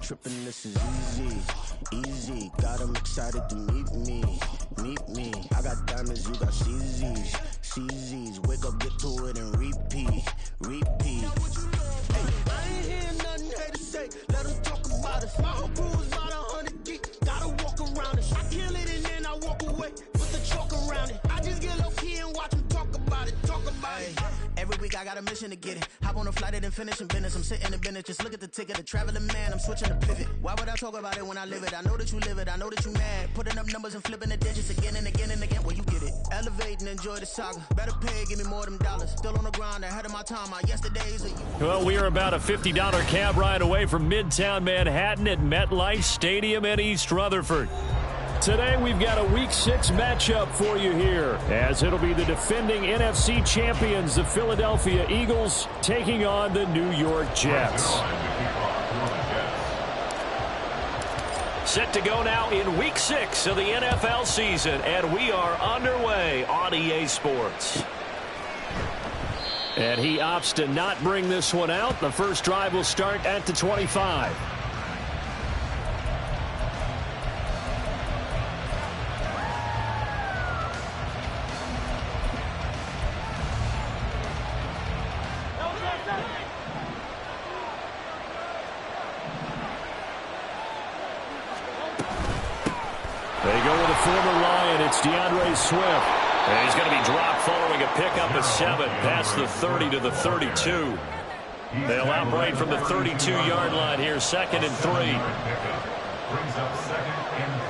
tripping, this is easy, easy. Got them excited to meet me. I got diamonds, you got CZs. Wake up, get to it, and repeat. Hey, I ain't hearing nothing hate to say. Let us talk about us. My whole crew is about 100 deep. Gotta walk around it. I kill it and then I walk away with the chalk around it. I just get low key and watch them talk about it. Every week I got a mission to get it. Hop on a flight and then finish in business. I'm sitting in business. Just look at the ticket. The traveling man. I'm switching the pivot. Why would I talk about it when I live it? I know that you live it. I know that you mad. Putting up numbers and flipping the digits again and again and again. Well, you get it. Elevate and enjoy the saga. Better pay, give me more of them dollars. Still on the grind, ahead of my time. My yesterdays are... Well, we are about a $50 cab ride away from Midtown Manhattan at MetLife Stadium in East Rutherford. Today, we've got a Week 6 matchup for you here, as it'll be the defending NFC champions, the Philadelphia Eagles, taking on the New York Jets. Set to go now in Week 6 of the NFL season, and we are underway on EA Sports. And he opts to not bring this one out. The first drive will start at the 25. Swift. And he's going to be dropped following a pickup of 7 past the 30 to the 32. They'll outright from the 32-yard line here, 2nd and 3. Brings up 2nd and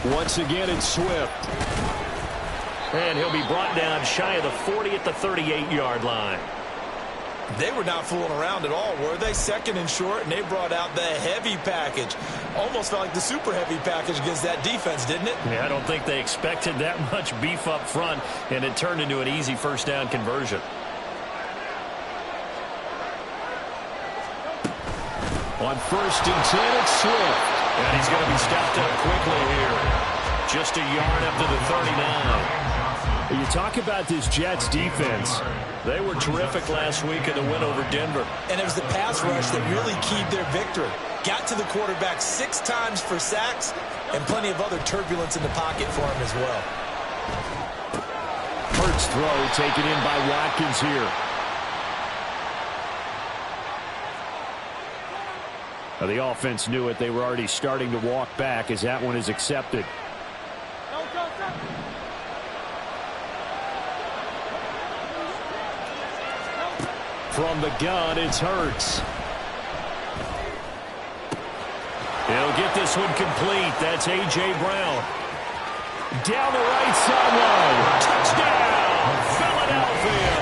3. Once again, it's Swift. And he'll be brought down shy of the 40 at the 38-yard line. They were not fooling around at all, were they? 2nd and short, and they brought out the heavy package. Almost felt like the super heavy package against that defense, didn't it? Yeah, I don't think they expected that much beef up front, and it turned into an easy first down conversion. On 1st and 10, it's Swift. And he's going to be stepped up quickly here. Just a yard up to the 39. You talk about this Jets defense. They were terrific last week in the win over Denver. And it was the pass rush that really keyed their victory. Got to the quarterback 6 times for sacks and plenty of other turbulence in the pocket for him as well. Hurts throw taken in by Watkins here. Now the offense knew it. They were already starting to walk back as that one is accepted. From the gun, it's Hurts. He'll get this one complete. That's A.J. Brown. Down the right sideline. Touchdown, Philadelphia.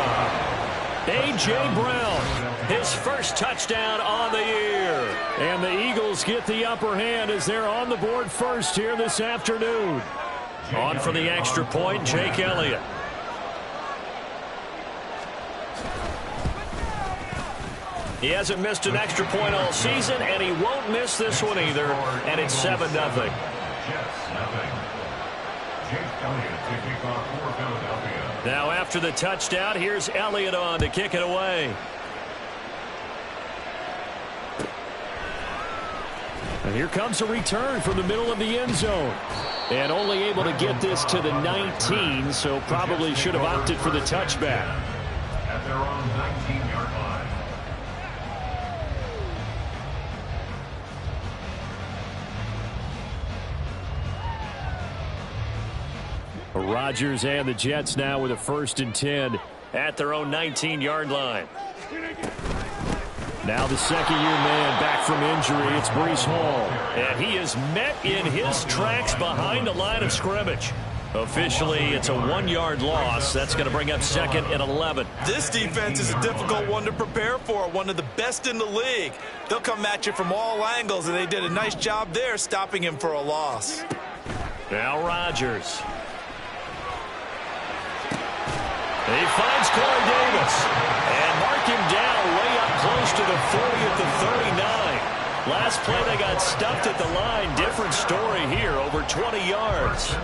A.J. Brown, his first touchdown on the year. And the Eagles get the upper hand as they're on the board first here this afternoon. On for the extra point, Jake Elliott. He hasn't missed an extra point all season, and he won't miss this one either, and it's 7-0. Now after the touchdown, here's Elliott on to kick it away. And here comes a return from the middle of the end zone. And only able to get this to the 19, so probably should have opted for the touchback. At their own 19-yard line. Rodgers and the Jets now with a 1st and 10 at their own 19-yard line. Now the second-year man back from injury, it's Breece Hall. And he is met in his tracks behind the line of scrimmage. Officially, it's a 1-yard loss. That's going to bring up 2nd and 11. This defense is a difficult one to prepare for, one of the best in the league. They'll come at you from all angles, and they did a nice job there stopping him for a loss. Now Rodgers. He finds Corey Davis and mark him down way up close to the 40 at the 39. Last last play, they got stuffed at the line. Different story here, over 20 yards.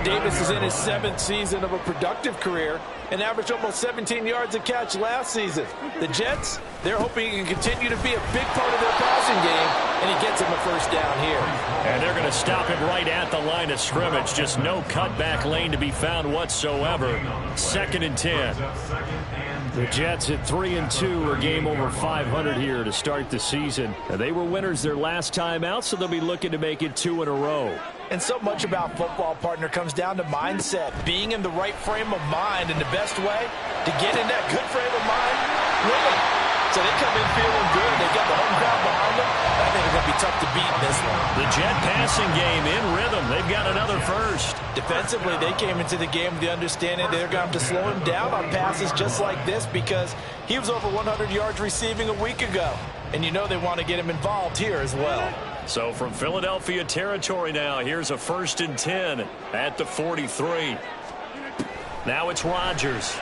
Davis is in his 7th season of a productive career and averaged almost 17 yards a catch last season. The Jets, they're hoping he can continue to be a big part of their passing game, and he gets him a first down here. And they're going to stop it right at the line of scrimmage. Just no cutback lane to be found whatsoever. 2nd and 10. The Jets at 3-2, a game over 500 here to start the season. They were winners their last time out, so they'll be looking to make it 2 in a row. And so much about football, partner, comes down to mindset. Being in the right frame of mind, and the best way to get in that good frame of mind, winning. So they come in feeling good. They got the home crowd behind them. I think it's going to be tough to beat in this one. The Jet passing game in rhythm. They've got another first. Defensively, they came into the game with the understanding they're going to have to slow him down on passes just like this because he was over 100 yards receiving a week ago. And you know they want to get him involved here as well. So from Philadelphia territory now, here's a 1st and 10 at the 43. Now it's Rodgers.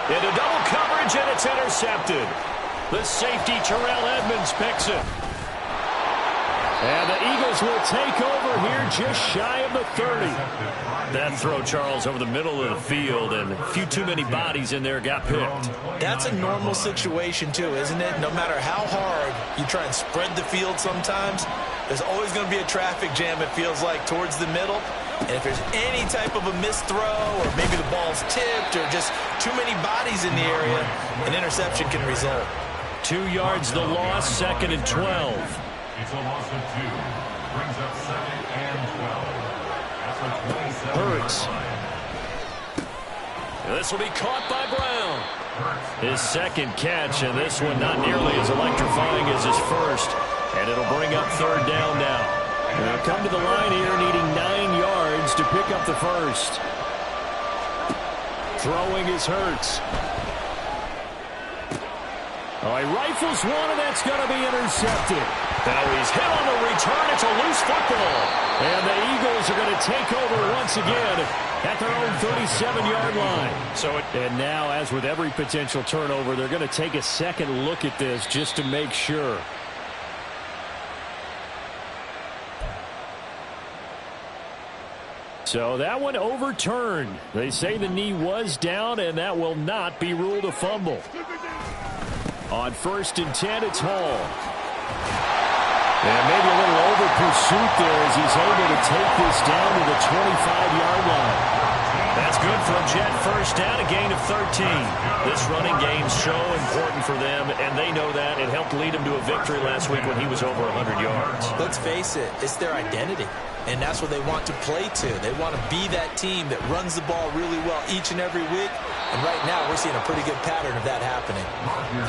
Into double coverage, and it's intercepted. The safety, Terrell Edmonds, picks it. And the Eagles will take over here just shy of the 30. That throw, Charles, over the middle of the field, and a few too many bodies in there got picked. That's a normal situation, too, isn't it? No matter how hard you try and spread the field sometimes, there's always going to be a traffic jam, it feels like, towards the middle. And if there's any type of a missed throw or maybe the ball's tipped or just too many bodies in the area, an interception can result. 2 yards the loss, 2nd and 12. It's a loss of 2. Brings up 2nd and 12. That's a 27. Hurts. This will be caught by Brown. His 2nd catch, and this one not nearly as electrifying as his first. And it'll bring up 3rd down now. They'll come to the line here needing 9 yards to pick up the first. Throwing is Hurts. Oh, he rifles one, and that's going to be intercepted. Now he's hit on the return. It's a loose football. And the Eagles are going to take over once again at their own 37-yard line. And now, as with every potential turnover, they're going to take a second look at this just to make sure. So that one overturned. They say the knee was down, and that will not be ruled a fumble. On 1st and 10, it's Hall. And maybe a little over pursuit there as he's able to take this down to the 25-yard line. That's good for a Jet first down, a gain of 13. This running game's so important for them, and they know that. It helped lead them to a victory last week when he was over 100 yards. Let's face it, it's their identity. And that's what they want to play to. They want to be that team that runs the ball really well each and every week. And right now, we're seeing a pretty good pattern of that happening.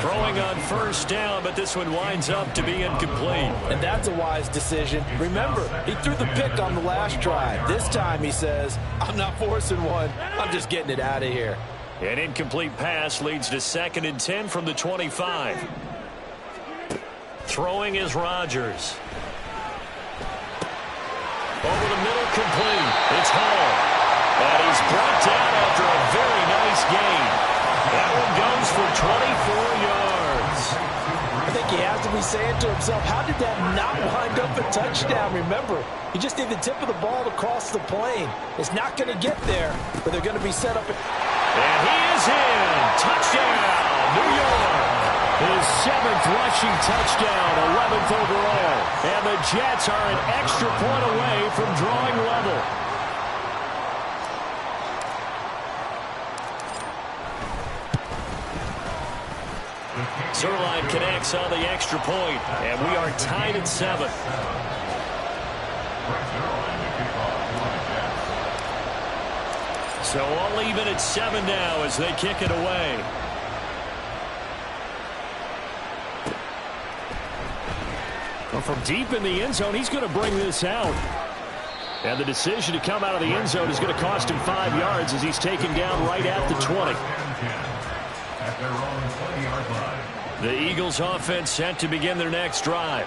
Throwing on 1st down, but this one winds up to be incomplete. And that's a wise decision. Remember, he threw the pick on the last drive. This time he says, I'm not forcing one. I'm just getting it out of here. An incomplete pass leads to 2nd and 10 from the 25. Throwing is Rodgers. Over the middle, complete. It's Hall. And he's brought down after a very nice gain. That one goes for 24 yards. I think he has to be saying to himself, how did that not wind up a touchdown? Remember, you just need the tip of the ball to cross the plane. It's not going to get there, but they're going to be set up. And he is in. Touchdown, New York. His 7th rushing touchdown, 11th overall. And the Jets are an extra point away from drawing level. Zerline connects on the extra point, and we are tied at 7. So all even at 7 now as they kick it away. Well, from deep in the end zone, he's going to bring this out. And the decision to come out of the end zone is going to cost him 5 yards as he's taken down right at the 20. At their own 20-yard line. The Eagles offense set to begin their next drive.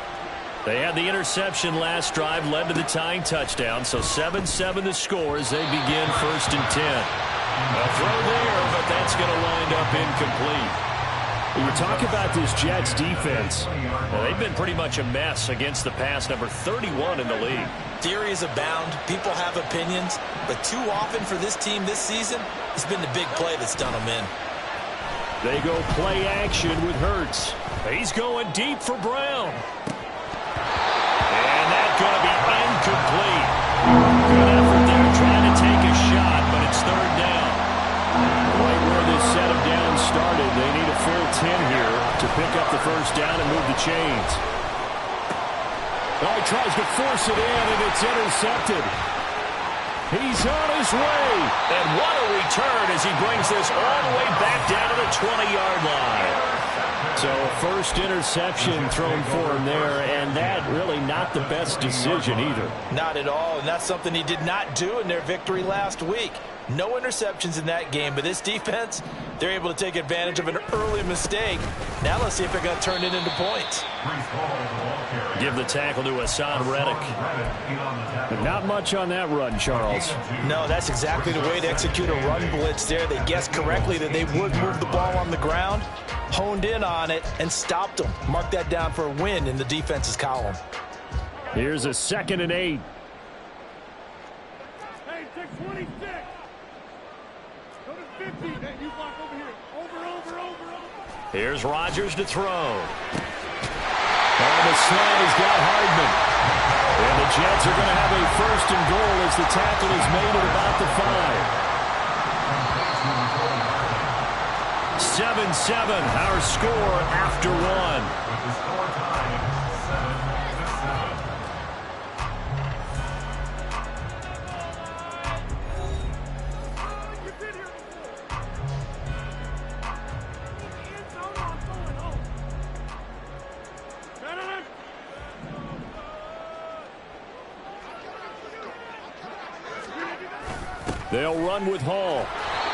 They had the interception last drive, led to the tying touchdown. So 7-7 the score as they begin 1st and 10. A throw there, but that's going to wind up incomplete. When you talk about this Jets defense, well, they've been pretty much a mess against the pass, number 31 in the league. Theories abound. People have opinions. But too often for this team this season, it's been the big play that's done them in. They go play action with Hurts. He's going deep for Brown. And that's going to be incomplete. Good effort there trying to take a shot, but it's third down. Right where this set of downs started, they need a full 10 here to pick up the first down and move the chains. Oh, he tries to force it in, and it's intercepted. He's on his way. And what a return as he brings this all the way back down to the 20-yard line. So first interception thrown for him there, and that really not the best decision either. Not at all, and that's something he did not do in their victory last week. No interceptions in that game, but this defense, they're able to take advantage of an early mistake. Now let's see if they're going to turn it into points. Give the tackle to Hassan Reddick. But not much on that run, Charles. No, that's exactly the way to execute a run blitz there. They guessed correctly that they would move the ball on the ground, honed in on it, and stopped them. Mark that down for a win in the defense's column. Here's a 2nd and 8. Hey, take 26. Go to 50. Hey, you block over here. Over. Here's Rodgers to throw. And the slant has got Hardman. And the Jets are going to have a 1st and goal as the tackle is made at about the 5. 7-7, our score after 1. They'll run with Hall.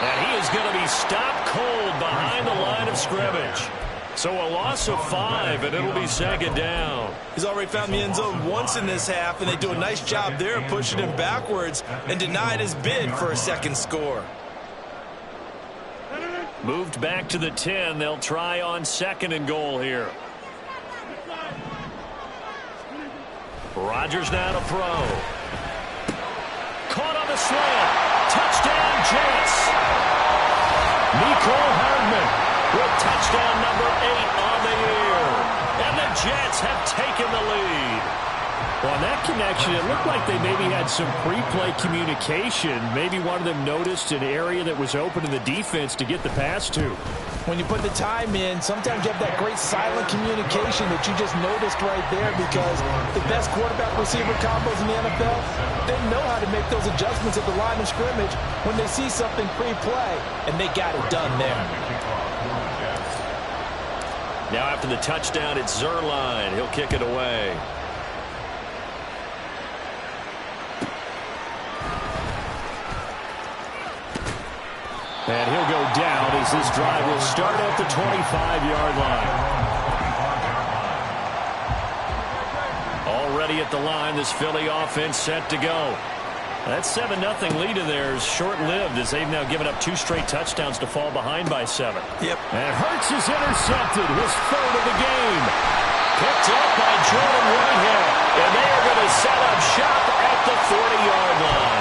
And he is going to be stopped cold behind the line of scrimmage. So a loss of 5, and it'll be 2nd down. He's already found the end zone once in this half, and they do a nice job there pushing him backwards and denied his bid for a 2nd score. Moved back to the 10. They'll try on 2nd and goal here. Rodgers now to throw. Caught on the slant. Touchdown, Jets. Mecole Hardman with touchdown number 8 on the year. And the Jets have taken the lead. Well, on that connection, it looked like they maybe had some pre-play communication. Maybe one of them noticed an area that was open in the defense to get the pass to. When you put the time in, sometimes you have that great silent communication that you just noticed right there, because the best quarterback-receiver combos in the NFL, they know how to make those adjustments at the line of scrimmage when they see something pre-play, and they got it done there. Now after the touchdown, it's Zerline. He'll kick it away. And he'll go down as this drive will start at the 25-yard line. Already at the line, this Philly offense set to go. That 7-0 lead of theirs short-lived as they've now given up 2 straight touchdowns to fall behind by 7. Yep. And Hurts is intercepted, his 3rd of the game. Picked up by Jordan Whitehead. And they are going to set up shop at the 40-yard line.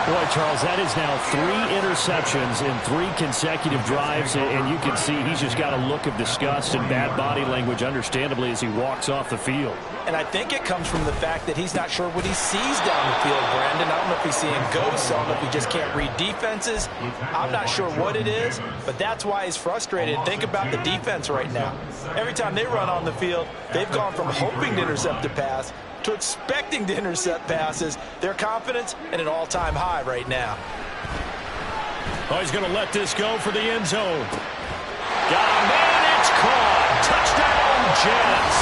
Boy, Charles, that is now 3 interceptions in 3 consecutive drives, and you can see he's just got a look of disgust and bad body language, understandably, as he walks off the field. And I think it comes from the fact that he's not sure what he sees down the field, Brandon. I don't know if he's seeing ghosts. I don't know if he just can't read defenses. I'm not sure what it is, but that's why he's frustrated. Think about the defense right now. Every time they run on the field, they've gone from hoping to intercept a pass to expecting to intercept passes. Their confidence at an all-time high right now. Oh, he's going to let this go for the end zone. Got a man, it's caught. Touchdown, Jets.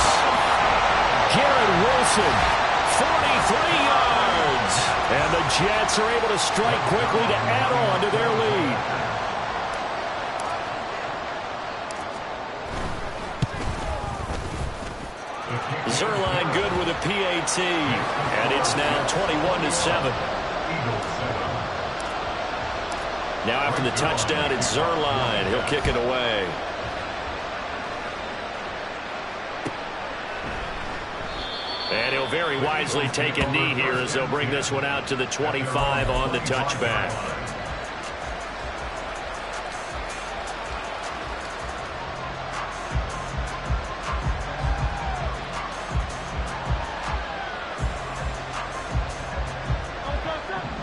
Garrett Wilson, 43 yards. And the Jets are able to strike quickly to add on to their lead. Zerline good with a PAT, and it's now 21-7. Now after the touchdown, it's Zerline. He'll kick it away. And he'll very wisely take a knee here as they'll bring this one out to the 25 on the touchback.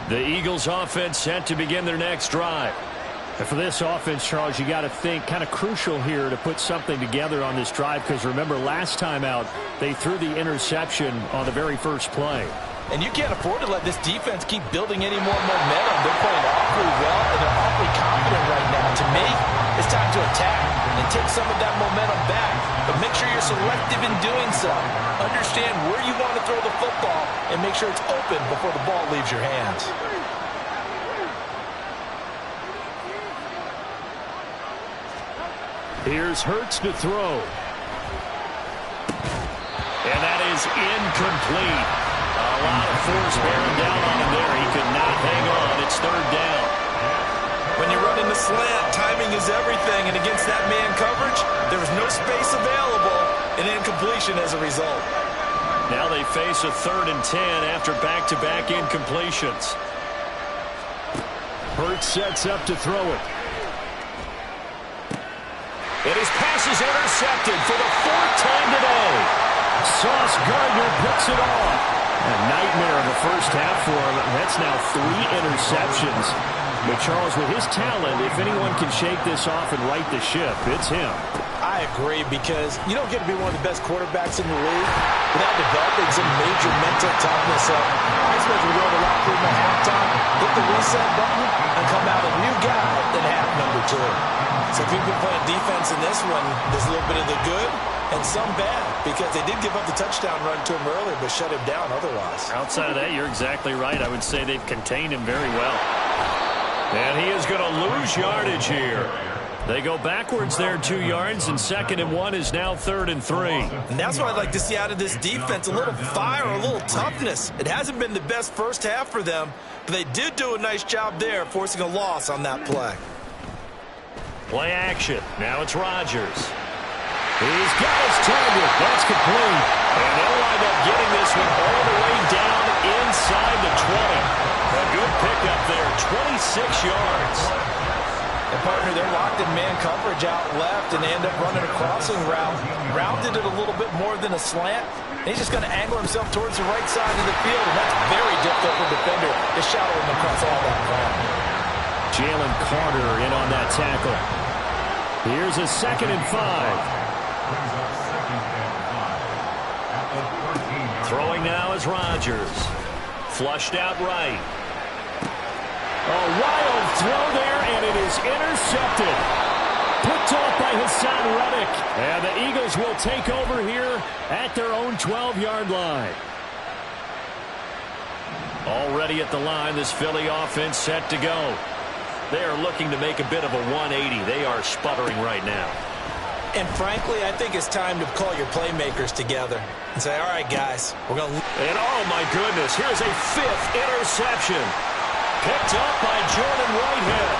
The Eagles offense set to begin their next drive. And for this offense, Charles, you got to think kind of crucial here to put something together on this drive, because remember last time out they threw the interception on the very first play. And you can't afford to let this defense keep building any more momentum. They're playing awfully well, and they're awfully confident right now. To me, it's time to attack and take some of that momentum back. But make sure you're selective in doing so. Understand where you want to throw the football and make sure it's open before the ball leaves your hands. Here's Hurts to throw. And that is incomplete. A lot of force bearing down on him there. He could not hang on. It's third down. When you run in the slant, timing is everything. And against that man coverage, there was no space available. An incompletion as a result. Now they face a 3rd and 10 after back-to-back incompletions. Hurts sets up to throw it. And his pass is intercepted for the 4th time today. Sauce Gardner picks it off. A nightmare of the first half for him. That's now 3 interceptions. But Charles, with his talent, if anyone can shake this off and right the ship, it's him. I agree, because you don't get to be one of the best quarterbacks in the league without developing some major mental toughness. So I expect we go to the locker room at halftime, hit the reset button, and come out a new guy in half number 2. So if you've been playing defense in this one, there's a little bit of the good and some bad, because they did give up the touchdown run to him earlier, but shut him down otherwise. Outside of that, you're exactly right. I would say they've contained him very well. And he is going to lose yardage here. They go backwards there 2 yards, and 2nd and 1 is now 3rd and 3. And that's what I'd like to see out of this defense, a little fire, a little toughness. It hasn't been the best first half for them, but they did do a nice job there, forcing a loss on that play. Play action. Now it's Rodgers. He's got his target. That's complete. And they'll wind up getting this one all the way down inside the 20. A good pickup there, 26 yards. And, partner, they're locked in man coverage out left, and they end up running a crossing route. Rounded it a little bit more than a slant. And he's just going to angle himself towards the right side of the field, and that's very difficult for a defender to shadow him across all that ground. Jalen Carter in on that tackle. Here's a 2nd and 5. Throwing now is Rodgers. Flushed out right. A wild throw there, and it is intercepted. Picked off by Hassan Reddick. And the Eagles will take over here at their own 12-yard line. Already at the line, this Philly offense set to go. They are looking to make a bit of a 180. They are sputtering right now. And frankly, I think it's time to call your playmakers together and say, all right, guys, we're going to... And oh, my goodness, here's a 5th interception. Picked up by Jordan Whitehead.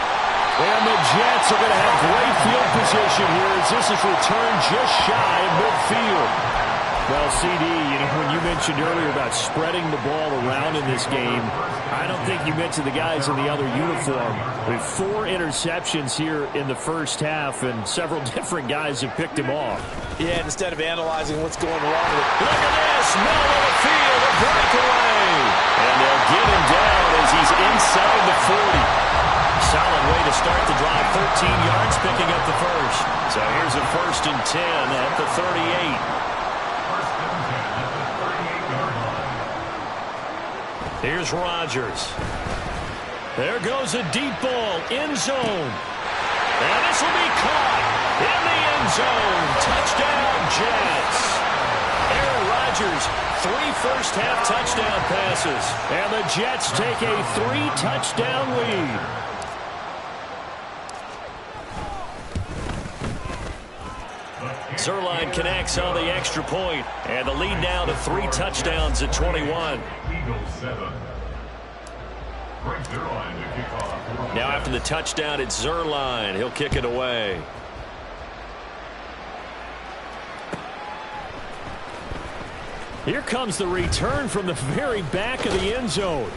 And the Jets are going to have great field position here as this is returned just shy of midfield. Well, CD, you know, when you mentioned earlier about spreading the ball around in this game, I don't think you mentioned the guys in the other uniform. We have 4 interceptions here in the first half, and several different guys have picked him off. Yeah, instead of analyzing what's going wrong with it. Look at this, middle of the field, a breakaway. And they'll get him down as he's inside the 40. Solid way to start the drive, 13 yards, picking up the first. So here's a 1st and 10 at the 38. Here's Rodgers. There goes a deep ball, end zone. And this will be caught in the end zone. Touchdown, Jets. Aaron Rodgers, 3 first-half touchdown passes. And the Jets take a 3-touchdown lead. Zerline connects on the extra point, and the lead now to 3 touchdowns at 21. Now after the touchdown, it's Zerline. He'll kick it away. Here comes the return from the very back of the end zone.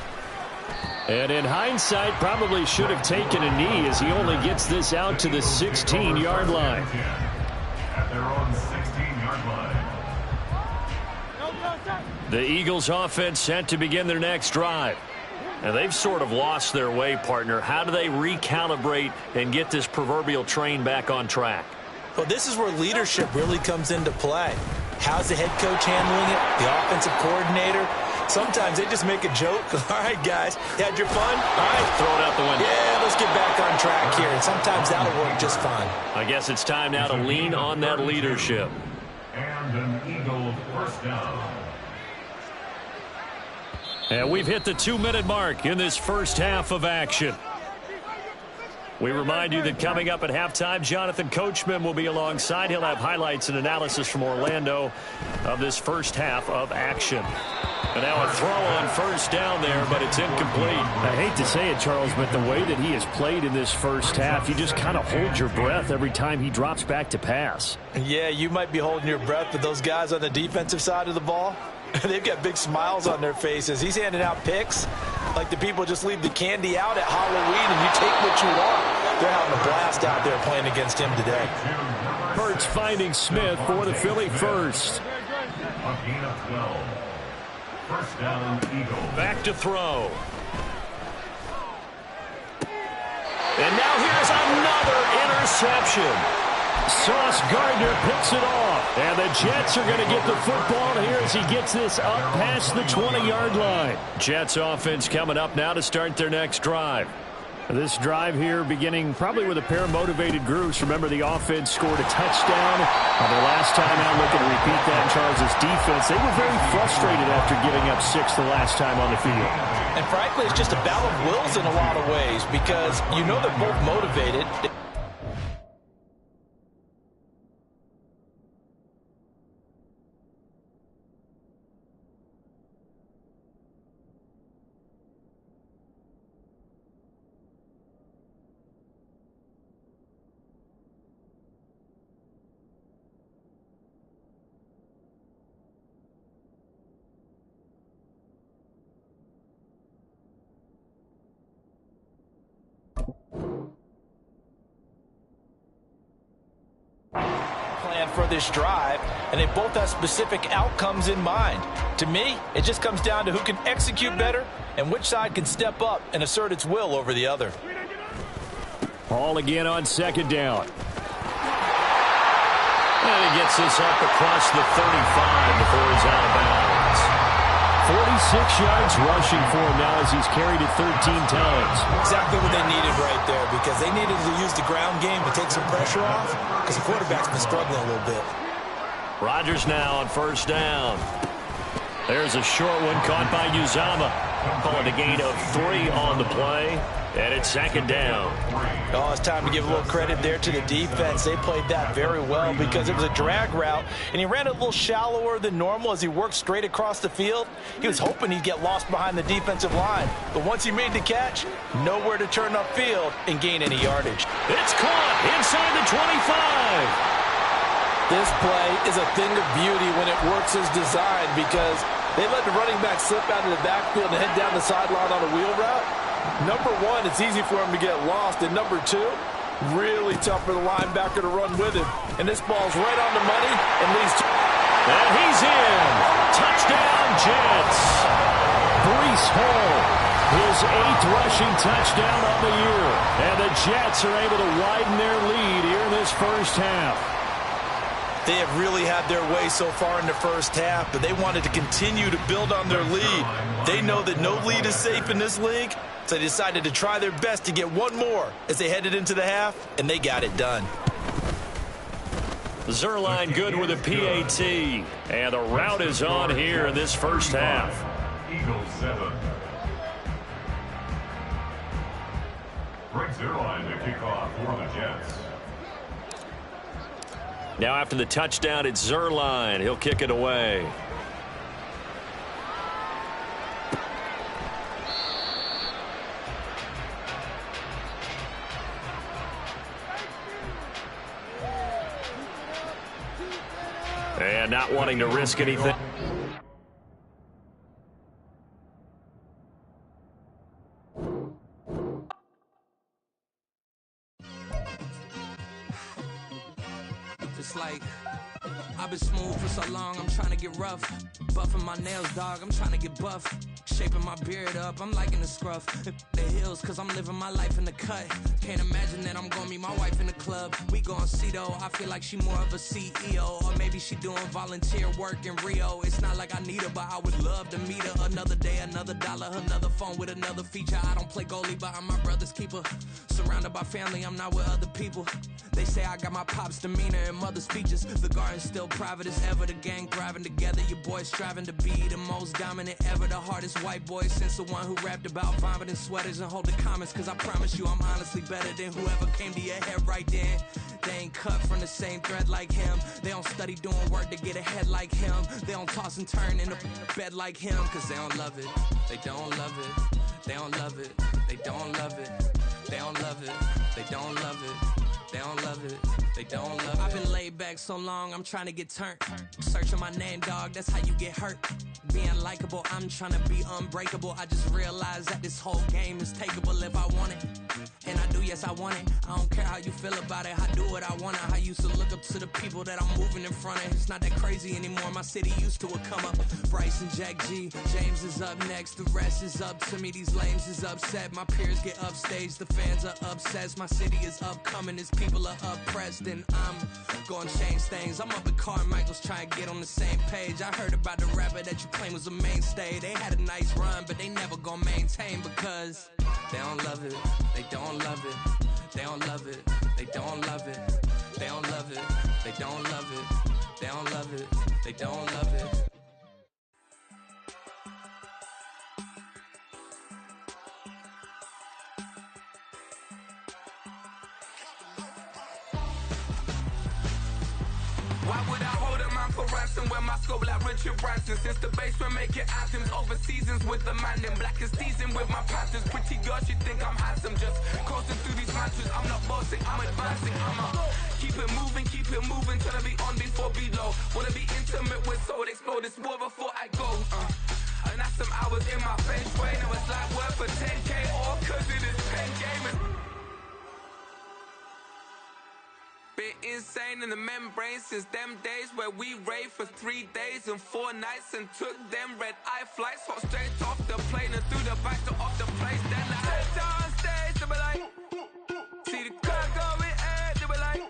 And in hindsight, probably should have taken a knee as he only gets this out to the 16-yard line. At their own 16-yard line. The Eagles offense set to begin their next drive. And they've sort of lost their way, partner. How do they recalibrate and get this proverbial train back on track? Well, this is where leadership really comes into play. How's the head coach handling it? The offensive coordinator? Sometimes they just make a joke. All right, guys, you had your fun? All right. Throw it out the window. Yeah, let's get back on track here. And sometimes that'll work just fine. I guess it's time now to lean on that leadership. And an Eagle first down. And we've hit the 2-minute mark in this first half of action. We remind you that coming up at halftime, Jonathan Coachman will be alongside. He'll have highlights and analysis from Orlando of this first half of action. And now a throw on first down there, but it's incomplete. I hate to say it, Charles, but the way that he has played in this first half, you just kind of hold your breath every time he drops back to pass. Yeah, you might be holding your breath, but those guys on the defensive side of the ball, they've got big smiles on their faces. He's handing out picks like the people just leave the candy out at Halloween and you take what you want. They're having a blast out there playing against him today. Hurts finding Smith for the Philly first. A gain of 12. First down, Eagles. Back to throw. And now here's another interception. Sauce Gardner picks it off. And the Jets are going to get the football here as he gets this up past the 20-yard line. Jets offense coming up now to start their next drive. This drive here beginning probably with a pair of motivated groups. Remember, the offense scored a touchdown. Their last time out, looking to repeat that, Charles' defense. They were very frustrated after giving up 6 the last time on the field. And frankly, it's just a battle of wills in a lot of ways because you know they're both motivated. For this drive, and they both have specific outcomes in mind. To me, it just comes down to who can execute better and which side can step up and assert its will over the other. Ball again on second down. And he gets this up across the 35 before he's out of bounds. 46 yards rushing for him now as he's carried it 13 times. Exactly what they needed right there because they needed to use the ground game to take some pressure off because the quarterback's been struggling a little bit. Rodgers now on first down. There's a short one caught by Uzama. Calling a gain of 3 on the play. And it's second down. Oh, it's time to give a little credit there to the defense. They played that very well because it was a drag route, and he ran a little shallower than normal as he worked straight across the field. He was hoping he'd get lost behind the defensive line, but once he made the catch, nowhere to turn upfield and gain any yardage. It's caught inside the 25. This play is a thing of beauty when it works as designed because they let the running back slip out of the backfield and head down the sideline on a wheel route. Number one, it's easy for him to get lost. And number two, really tough for the linebacker to run with him. And this ball's right on the money and leads to... And he's in. Touchdown, Jets. Breece Hall, his 8th rushing touchdown of the year. And the Jets are able to widen their lead here in this first half. They have really had their way so far in the first half, but they wanted to continue to build on their lead. They know that no lead is safe in this league, so they decided to try their best to get one more as they headed into the half, and they got it done. Zerline good with a PAT, and the route is on here in this first half. Eagles 7. Greg Zerline to kick off for the Jets. Now after the touchdown, it's Zerline. He'll kick it away. And not wanting to risk anything. It's like I've been smooth for so long, I'm trying to get rough. Buffing my nails, dog, I'm trying to get buff. Shaping my beard up, I'm liking the scruff. The hills, cause I'm living my life in the cut. Can't imagine that I'm gonna meet my wife in the club. We gon' see though, I feel like she more of a CEO. Or maybe she doing volunteer work in Rio. It's not like I need her, but I would love to meet her. Another day, another dollar, another phone with another feature. I don't play goalie, but I'm my brother's keeper. Surrounded by family, I'm not with other people. They say I got my pop's demeanor and mother's features. The garden's still private as ever. The gang thriving together. Your boys striving to be the most dominant ever. The hardest white boy since the one who rapped about vomiting sweaters and holding comments. Cause I promise you I'm honestly better than whoever came to your head right then. They ain't cut from the same thread like him. They don't study doing work to get ahead like him. They don't toss and turn in the bed like him. Cause they don't love it. They don't love it. They don't love it. They don't love it. They don't love it. They don't love it. They don't love it, they don't love it. I've been laid back so long, I'm trying to get turned. Searching my name, dog, that's how you get hurt. Being likable, I'm trying to be unbreakable. I just realized that this whole game is takeable if I want it. And I do, yes, I want it. I don't care how you feel about it, I do what I want it. I used to look up to the people that I'm moving in front of. It's not that crazy anymore, my city used to it come up. Bryce and Jack G, James is up next. The rest is up to me, these lames is upset. My peers get upstaged, the fans are obsessed. My city is upcoming, it's people are oppressed, and I'm gonna change things. I'm up at Carmichael's trying to get on the same page. I heard about the rapper that you claim was a mainstay. They had a nice run, but they never gonna maintain because they don't love it. They don't love it. They don't love it. They don't love it. They don't love it. They don't love it. They don't love it. They don't love it. Why would I hold a man for ransom when my scope like Richard Branson? Since the basement making anthems over seasons with the man in black is teasing with my panthers. Pretty girl, she think I'm handsome. Just coasting through these mantras. I'm not bossing, I'm advancing. I'ma keep it moving till I be on before below. Wanna be intimate with soul, explode this war before I go. And that's some hours in my bench way. Now it's like work for 10K all cause it is pen gaming. Been insane in the membrane since them days where we raved for 3 days and 4 nights and took them red eye flights, hot straight off the plane and through the back door of the place. Then I head down stage, they be like, see the car going ahead, they be like,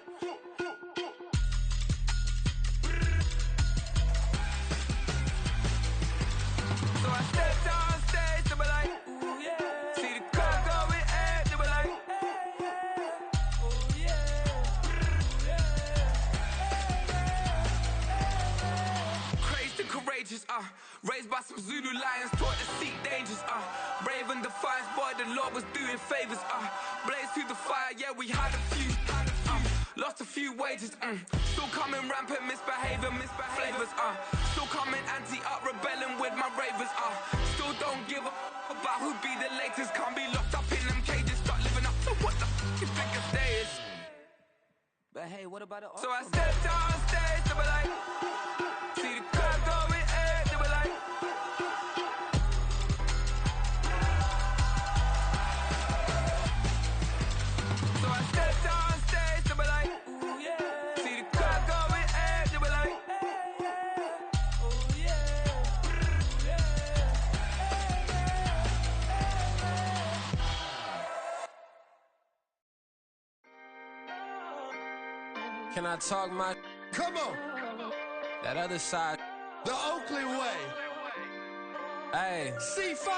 so I stepped down stage, they be like, ooh yeah, see the car going ahead, they be like, ooh yeah. Courageous, raised by some Zulu lions, taught to seek dangers, brave and defiant, boy, the Lord was doing favors, blaze through the fire, yeah, we had a few, lost a few wages, still coming rampant, misbehaving, flavors, still coming anti-up, rebelling with my ravers, still don't give a about who be the latest, can't be locked up in them cages, start living up to what the f you think a day is. But hey, what about it? So I stepped on stage, they be like, see the crowd going ahead, they be like, so I stepped on stage, they be like, ooh yeah, see the crowd going ahead, they be like, ooh yeah, Can I talk my? Come on, That other side. the Oakland way. Hey. C5.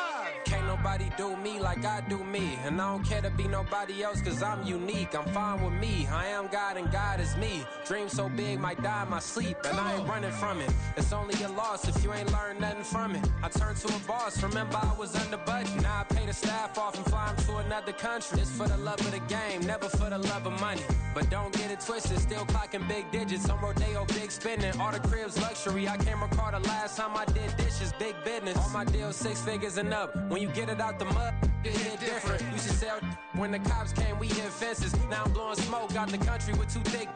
Can't nobody do me like I do me. And I don't care to be nobody else cause I'm unique. I'm fine with me. I am God and God is me. Dream so big might die in my sleep. And I ain't running from it. It's only a loss if you ain't learned nothing from it. I turned to a boss. Remember I was under budget. Now I pay the staff off and fly them to another country. It's for the love of the game, never for the love of money. But don't get it twisted, still clocking big digits. On Rodeo, big spending. All the cribs luxury. I can't recall the last time I did dishes, big business. All my deals 6 figures and up. When you get it out the mud, it hit different. Used to sell when the cops came, we hit fences. Now I'm blowing smoke out the country with 2 thick.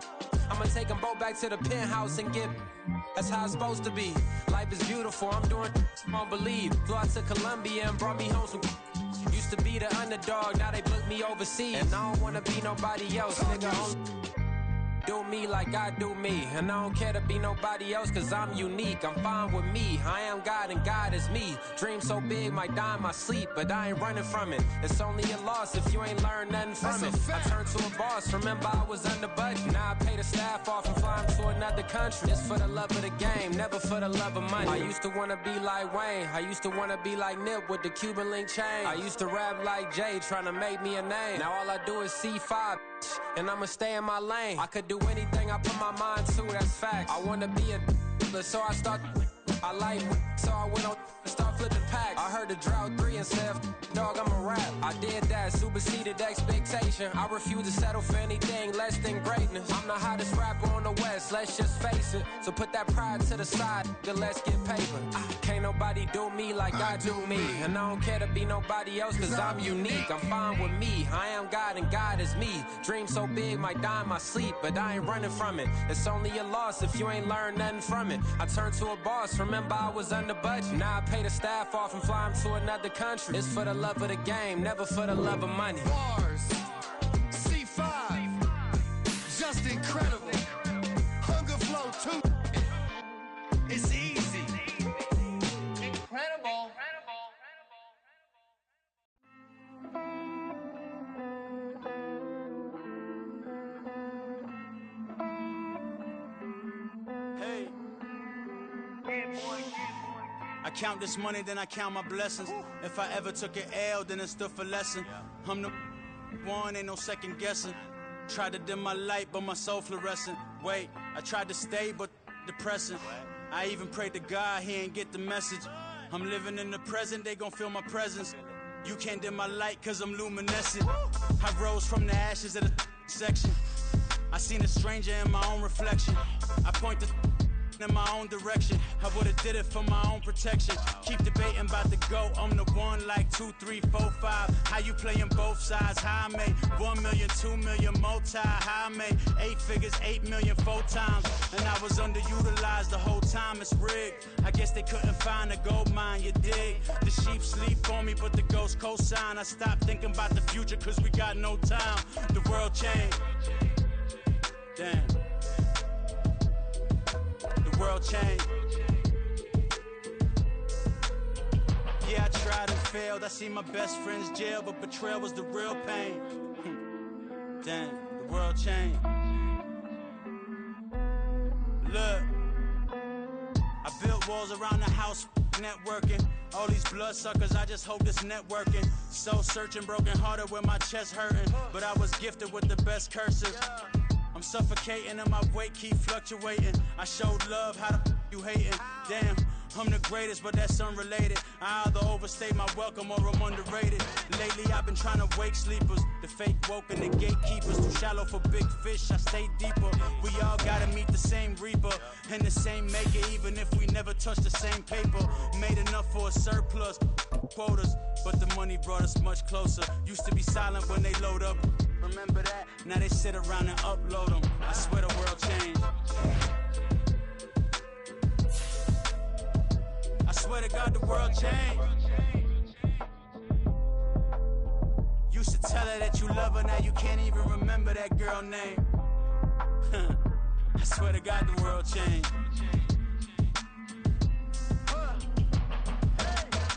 I'ma take them both back to the penthouse and get. That's how it's supposed to be. Life is beautiful, I'm doing won't believe. Flew out to Colombia and brought me home some. Used to be the underdog, now they book me overseas. And I don't wanna be nobody else, nigga. do me like I do me. And I don't care to be nobody else, cause I'm unique. I'm fine with me. I am God and God is me. Dream so big, might die in my sleep, but I ain't running from it. It's only a loss if you ain't learned nothing from it. I turned to a boss, remember I was under budget. Now I pay the staff off and fly them to another country. It's for the love of the game, never for the love of money. I used to wanna be like Wayne. I used to wanna be like Nip with the Cuban link chain. I used to rap like Jay, trying to make me a name. Now all I do is C5, and I'ma stay in my lane. I could do anything I put my mind to, that's facts. I wanna be a so I start. I like so I went on start flipping packs. I heard the drought 3 and said, dog, I'm a rap. I did that, superseded expectation. I refuse to settle for anything less than greatness. I'm the hottest rapper on the West, let's just face it. So put that pride to the side, then let's get paper. Can't nobody do me like I do me. And I don't care to be nobody else, cause I'm unique. I'm fine with me. I am God and God is me. Dream so big, might die in my sleep, but I ain't running from it. It's only a loss if you ain't learned nothing from it. I turned to a boss, remember I was under budget. Now I pay the staff off and fly them to another country. It's for the love of the game, never for the love of money. Bars, C5, just incredible. Hunger flow too. It's easy. Incredible. Hey. I count this money, then I count my blessings. If I ever took an L, then it stood for lesson. I'm the one, ain't no second guessing. Tried to dim my light, but my soul fluorescent. Wait, I tried to stay, but depressing. I even prayed to God, he ain't get the message. I'm living in the present, they gon' feel my presence. You can't dim my light, cause I'm luminescent. I rose from the ashes of the section. I seen a stranger in my own reflection. I point the in my own direction. I would've did it for my own protection. Keep debating about the GOAT. I'm the one like 2, 3, 4, 5. How you playing both sides? How I made 1 million, 2 million, multi. How I made 8 figures, 8 million, 4 times. And I was underutilized the whole time. It's rigged. I guess they couldn't find a gold mine, you dig? The sheep sleep on me, but the ghost co-sign. I stopped thinking about the future, cause we got no time. The world changed. Damn. World change. Yeah, I tried and failed. I seen my best friends jail, but betrayal was the real pain. Damn, the world changed. Look, I built walls around the house, networking. All these bloodsuckers, I just hope this networking. Soul searching, broken hearted with my chest hurting. But I was gifted with the best cursive. I'm suffocating and my weight keep fluctuating. I showed love, how the you hating? Damn, I'm the greatest, but that's unrelated. I either overstay my welcome or I'm underrated. Lately I've been trying to wake sleepers. The fake woke and the gatekeepers. Too shallow for big fish, I stay deeper. We all gotta meet the same reaper and the same maker, even if we never touch the same paper. Made enough for a surplus, quotas, but the money brought us much closer. Used to be silent when they load up. Remember that? Now they sit around and upload them. I swear the world changed. I swear to God the world changed. Used to tell her that you love her, now you can't even remember that girl name. I swear to God the world changed.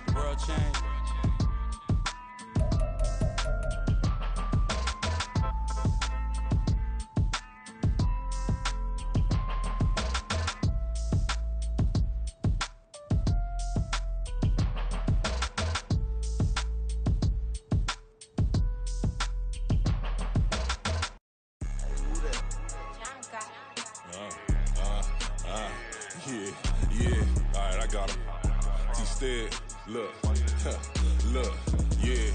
The world changed. Look, look, yeah.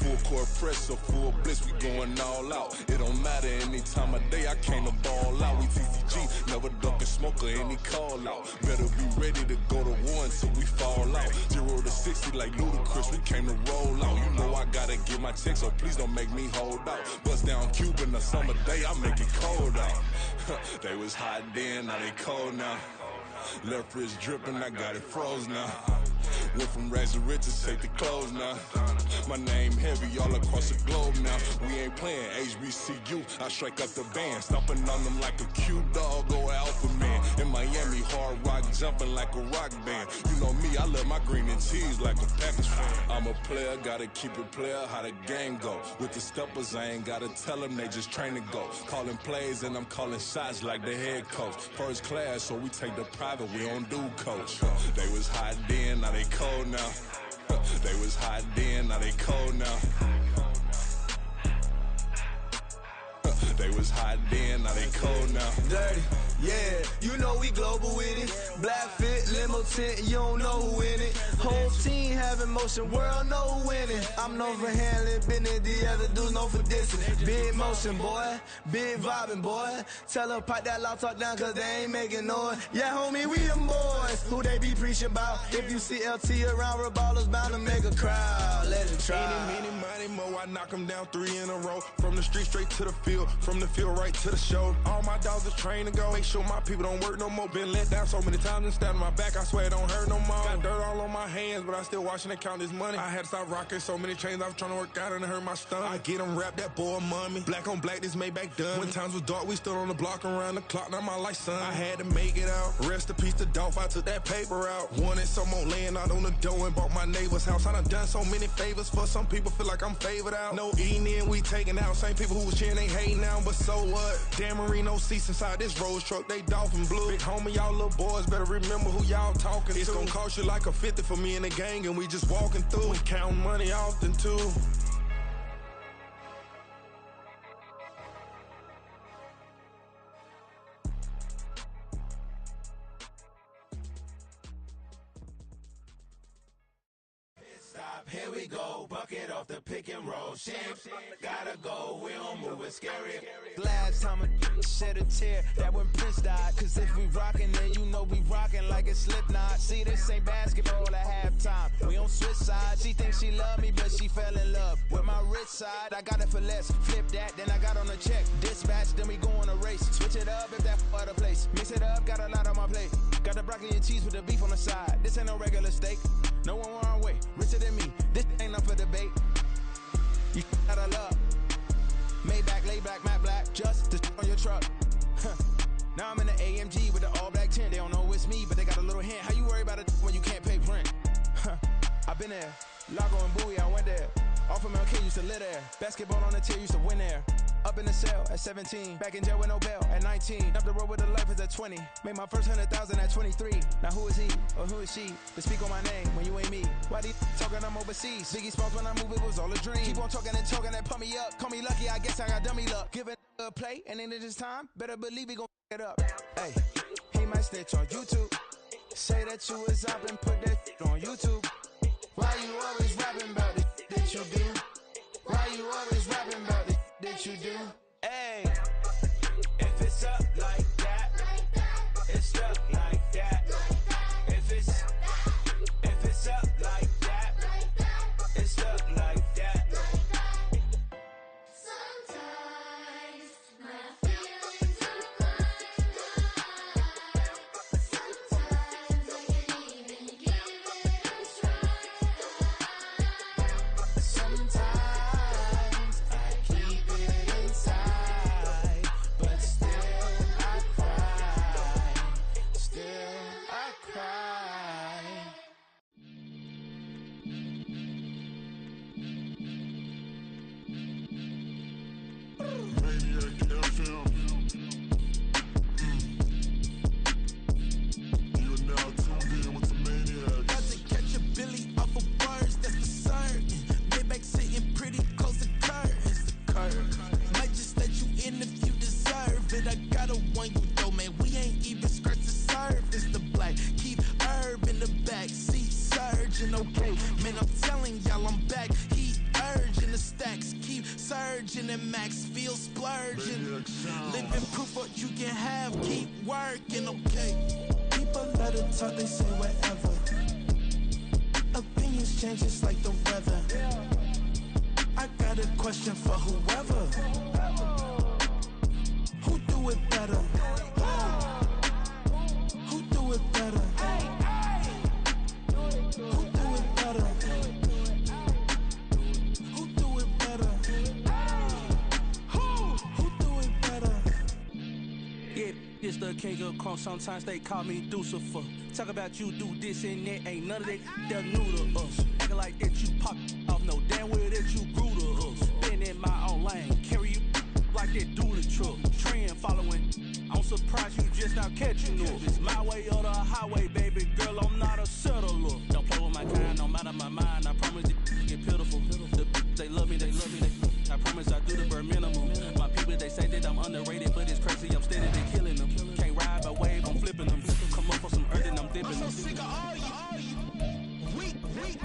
Full court press or full blitz, we going all out. It don't matter any time of day, I came to ball out. We TCG, never duck a smoker, any call out. Better be ready to go to war until we fall out. 0 to 60 like Ludacris, we came to roll out. You know I gotta get my check, so please don't make me hold out. Bust down Cuban a summer day, I make it cold out. They was hot then, now they cold now. Left wrist dripping, I got it froze now. Went from rags to riches, take the clothes now. My name here. heavy all across the globe now. We ain't playing HBCU. I strike up the band, stomping on them like a cute dog or alpha man. In Miami, hard rock jumping like a rock band. You know me, I love my green and cheese like a Packers fan. I'm a player, gotta keep it player, how the game go. With the steppers, I ain't gotta tell them, they just train to go. Calling plays and I'm calling shots like the head coach. First class, so we take the private, we don't do coach. They was hot then, now they cold now. They was hot then, now they cold now. They was hot then, now they cold now. Dirty, yeah, you know we global with it. Black fit, limo tint, you don't know who in it. Whole team having motion, world know who winning. I'm known for handling business, the other dudes known for dissing. Big motion, boy, big vibing, boy. Tell her pipe that loud talk down, cause they ain't making noise. Yeah, homie, we them boys, who they be preaching about. If you see LT around, Reballo's bound to make a crowd. Let it try. Any, money, mo, I knock them down 3 in a row. From the street straight to the field, from the field right to the show. All my dogs are trained to go. Make sure my people don't work no more. Been let down so many times and stabbed my back. I swear it don't hurt no more. Got dirt all on my hands, but I still watching and count this money. I had to stop rocking so many chains. I was trying to work out and it hurt my stomach. I get them rap that boy mommy. Black on black, this Maybach done. When times was dark, we stood on the block around the clock. Now my life, son. I had to make it out. Rest in peace to Dolph. I took that paper out. Wanted some more laying out on the dough and bought my neighbor's house. I done so many favors for some people. Feel like I'm favored out. No eating in, we taking out. Same people who was cheering, they hating now, but so what? Dan Marino seats inside this Rolls truck, they dolphin blue. Big homie, y'all little boys better remember who y'all talking to. It's gonna cost you like a 50 for me and the gang, and we just walking through. We counting money often too. Here we go, bucket off the pick and roll. Shit, gotta go, we don't move, it's scary. Last time a shed a tear, that when Prince died. Cause if we rockin', then you know we rockin' like a Slipknot. See, this ain't basketball at halftime. We on switch sides. She thinks she love me, but she fell in love with my rich side. I got it for less, flip that, then I got on a check. Dispatch, then we go on a race. Switch it up if that other place. Mix it up, got a lot on my plate. Got the broccoli and cheese with the beef on the side. This ain't no regular steak. No one wrong way, richer than me. This ain't up for debate. You out of luck. Maybach, lay back, matte black, just to on your truck. Now I'm in the AMG with the all black tint. They don't know it's me, but they got a little hint. How you worry about it when you can't pay rent? I've been there. Lago and Bowie, I went there. Off of MLK, used to live there. Basketball on the tier, used to win there. Up in the cell at 17. Back in jail with no bail at 19. Up the road with the life is at 20. Made my first 100,000 at 23. Now who is he or who is she to speak on my name when you ain't me? Why they talking I'm overseas? Biggie Smalls when I move, it was all a dream. Keep on talking and pump me up. Call me lucky, I guess I got dummy luck. Give it a play and then it's time. Better believe he gon' it up. Hey, he might snitch on YouTube. Say that you was up and put that on YouTube. Why you always rapping about it that you do? Why you always rapping about it that you do? Hey, if it's up like that, it's stuck like that. If it's up like that, it's stuck like that. Sometimes my feelings are blind. Sometimes I can't even give it a try. Sometimes I keep it inside, but still I cry. Still I cry. Maniac FM. You are now tuned in with the Maniacs. Got to catch a Billy off of words, that's for certain. Maybach sitting pretty close to curtains. The curve might just let you in if you deserve it. I gotta warn you though, man, we ain't even scratched the surface. The black keep herb in the back seat surging. Okay, man, I'm telling y'all I'm back. He urging the stacks keep surging and max feel splurging. Living proof what you can have, keep working. Okay, people let it talk, they say whatever. Opinions change just like the weather. I got a question for whoever. Who do it better? Who do it better? Who do it better? Who do It's the king of crunk, sometimes they call me Lucifer. Talk about you do this and that, ain't none of that, they're new to us. Acting like that you pop off, no damn well that you grew to us. Been in my own lane, carry you like that do the truck. Trend following, I'm surprised you just not catching up. It's my way or the highway, baby girl, I'm not a settler. Don't play with my kind, no matter my mind, I promise it get pitiful. They love me, I promise I do the bare minimum. My people, they say that I'm underrated, but it's crazy, I'm steady, they killing them. Can't ride by wave, I'm flipping them. Come up for some earth and I'm dipping them. I'm so sick of all you weak, lame.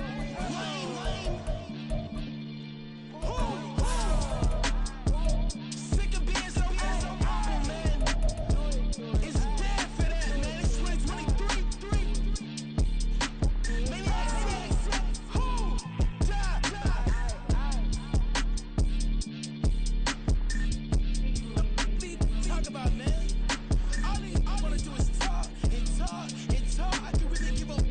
Sick of being so humble, man. It's dead for that, man. It's 2023. Maniacs, who die? Talk about, man. All I wanna do is talk and talk and talk. I can really give up.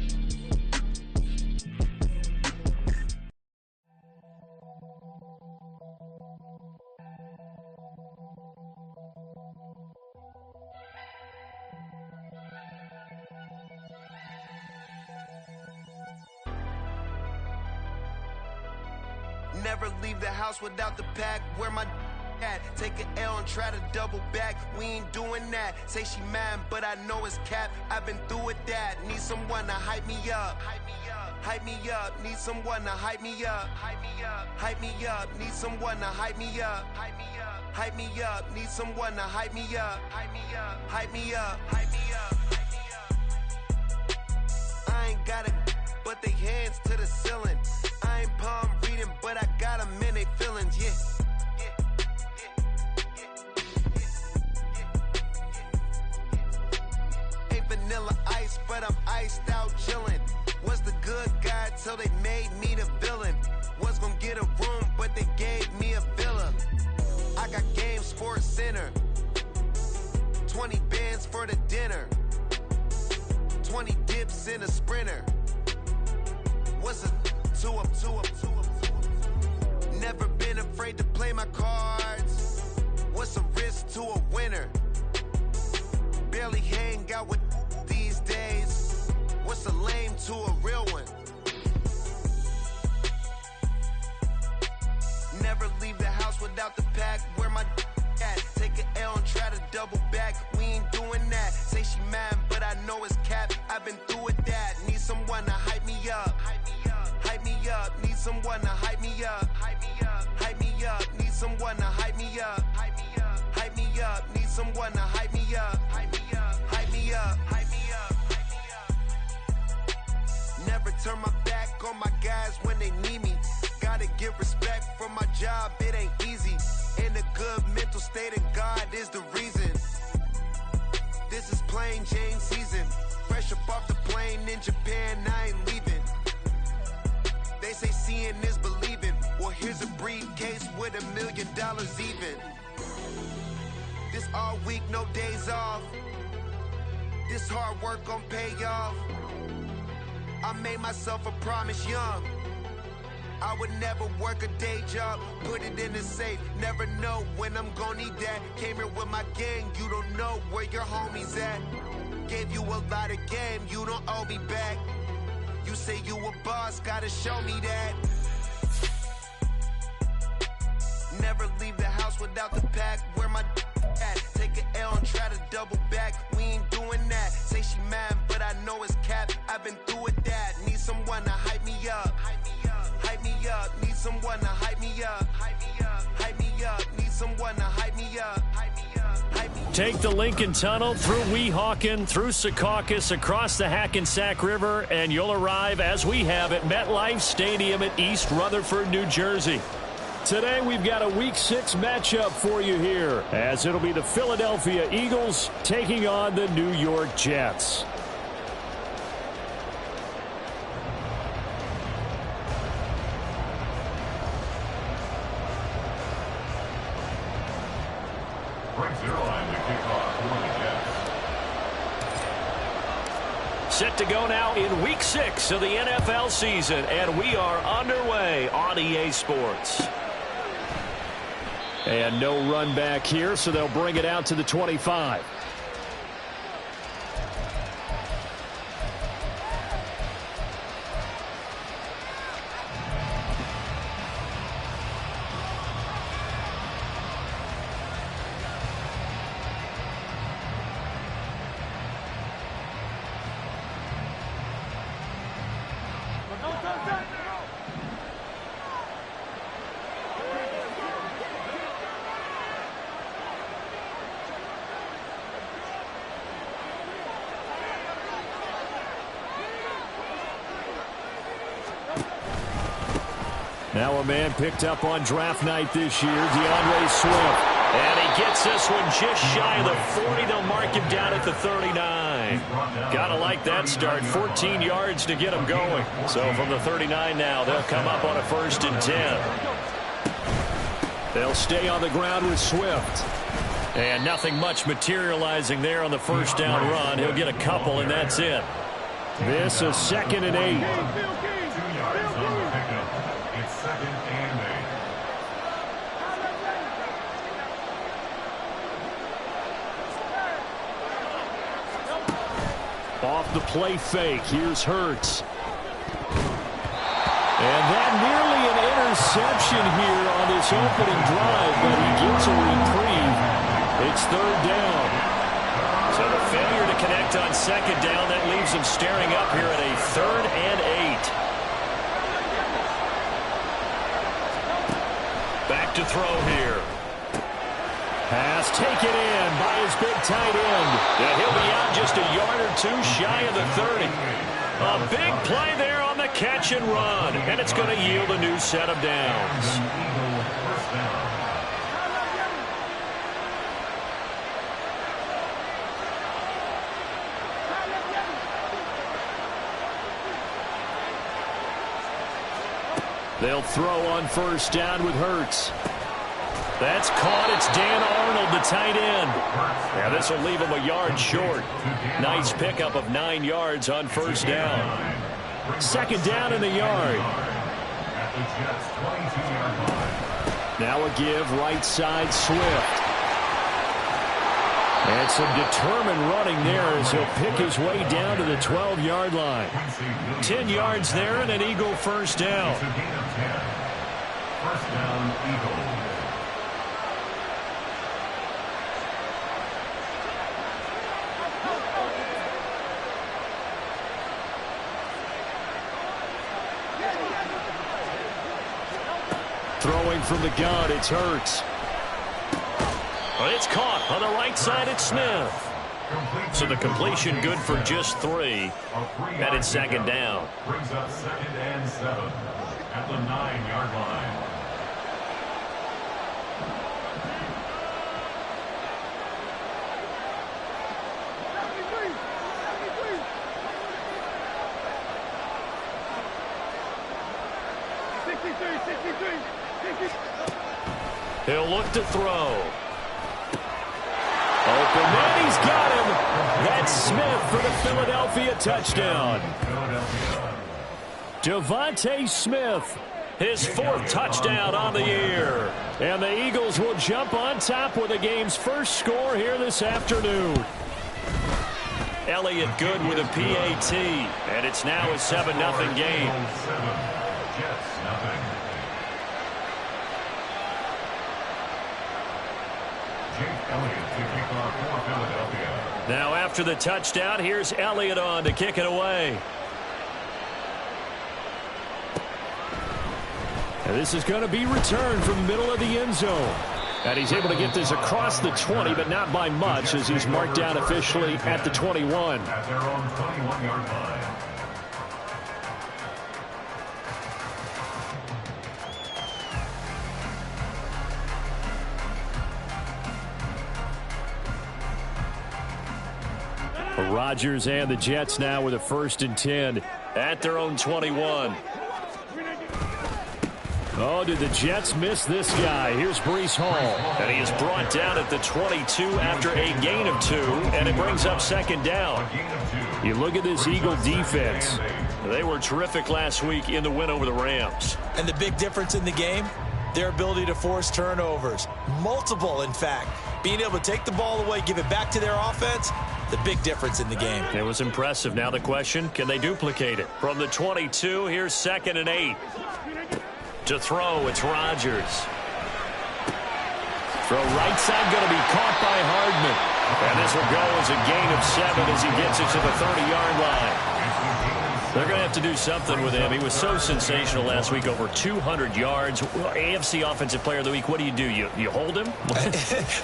Never leave the house without the pack. Where my at? Take an L and try to double back. We ain't doing that. Say she mad, but I know it's cap. I've been through with that. Need someone to hype me up. Hype me up. Need someone to hype me up. Hype me up. Need someone to hype me up. Hype me up. Need someone to hype me up. Hype me up. I ain't got it, but they hands to the ceiling. I ain't palm reading, but I got them in they feelings, yeah. Ain't vanilla ice, but I'm iced out chillin'. Was the good guy till they made me the villain. Was gonna get a room, but they gave me a villa. I got game Sports Center. 20 bands for the dinner. 20 dips in a Sprinter. What's a two up? Never been afraid to play my cards. What's a risk to a winner? Barely hang out with these days. What's a lame to a real one? Never leave the house without the pack. Where my at? Take an L and try to double back. We ain't doing that. Say she mad, but I know it's cap. I've been through with that. Need someone to hype me up. Hype me up. Need someone to hype me up. Hype me up. Need someone to hype me up. Hype me up. Need someone to hype me up. Hype me up. Never turn my back on my guys when they need me. Gotta give respect for my job, it ain't easy. In a good mental state, and God is the reason. This is plain Jane season. Fresh up off the plane in Japan, I ain't leaving. They say seeing is believing. Well, here's a briefcase with $1 million even. This all week, no days off. This hard work gon' pay off. I made myself a promise young. I would never work a day job, put it in the safe. Never know when I'm gon' need that. Came here with my gang, you don't know where your homies at. Gave you a lot of game, you don't owe me back. You say you a boss, gotta show me that. Never leave the house without the pack. Where my at? Take an L and try to double back. We ain't doing that. Say she mad, but I know it's cap. I've been through with that. Need someone to hype me up. Hype me up. Need someone to hype me up. Hype me up. Need someone to hype me up. Take the Lincoln Tunnel through Weehawken, through Secaucus, across the Hackensack River, and you'll arrive, as we have, at MetLife Stadium at East Rutherford, New Jersey. Today, we've got a Week 6 matchup for you here, as it'll be the Philadelphia Eagles taking on the New York Jets. Set to go now in Week 6 of the NFL season, and we are underway on EA Sports. And no run back here, so they'll bring it out to the 25. Now a man picked up on draft night this year, DeAndre Swift. And he gets this one just shy of the 40. They'll mark him down at the 39. Gotta like that start. 14 yards to get him going. So from the 39 now, they'll come up on a 1st and 10. They'll stay on the ground with Swift. And nothing much materializing there on the 1st down run. He'll get a couple, and that's it. This is 2nd and 8. 2 yards on the pickup. It's 2nd and 8. Off the play fake. Here's Hurts. And that nearly an interception here on this opening drive, but he gets a reprieve. It's 3rd down. So the failure to connect on 2nd down, that leaves him staring up here at a 3rd and 8. Back to throw here. Pass taken in by his big tight end. And he'll be out just a yard or two shy of the 30. A big play there on the catch and run. And it's going to yield a new set of downs. They'll throw on 1st down with Hurts. That's caught. It's Dan Arnold, the tight end. Now this will leave him a yard short. Nice pickup of 9 yards on 1st down. 2nd down in the yard. Now a give right side Swift. And some determined running there as he'll pick his way down to the 12-yard line. 10 yards there and an Eagle 1st down. 1st down, Eagle. Throwing from the gun, it's Hurts. But it's caught on the right side. It's Smith. So the completion good for just 3. And it's 2nd down. Brings up 2nd and 7 at the 9-yard line. He'll look to throw. Open man, he's got him. That's Smith for the Philadelphia touchdown. Devontae Smith, his 4th touchdown on the year. And the Eagles will jump on top with the game's first score here this afternoon. Elliott good with a PAT, and it's now a 7-0 game. Jets, nothing. Now after the touchdown, here's Elliott on to kick it away. And this is going to be returned from the middle of the end zone. And he's able to get this across the 20, but not by much as he's marked down officially at the 21. At their own 21-yard line. Rodgers and the Jets now with a 1st and 10 at their own 21. Oh, did the Jets miss this guy? Here's Breece Hall. And he is brought down at the 22 after a gain of 2, and it brings up 2nd down. You look at this Eagle defense. They were terrific last week in the win over the Rams. And the big difference in the game? Their ability to force turnovers. Multiple, in fact. Being able to take the ball away, give it back to their offense, the big difference in the game. It was impressive. Now the question, can they duplicate it? From the 22, here's 2nd and 8. To throw, it's Rodgers. Throw right side going to be caught by Hardman. And this will go as a gain of 7 as he gets it to the 30-yard line. They're going to have to do something with him. He was so sensational last week, over 200 yards. AFC Offensive Player of the Week, what do? You hold him?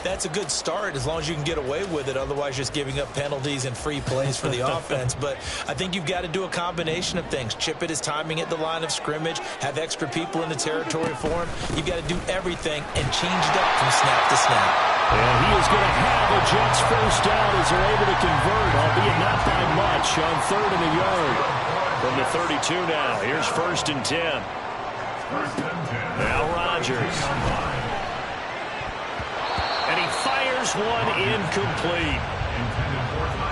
That's a good start as long as you can get away with it. Otherwise, just giving up penalties and free plays for the offense. But I think you've got to do a combination of things. Chip it his timing at the line of scrimmage, have extra people in the territory for him. You've got to do everything and change it up from snap to snap. And he is going to have a Jets first down as they're able to convert, albeit not by much, on 3rd and a yard. From the 32 now. Here's 1st and 10. Now Rodgers. And he fires one incomplete.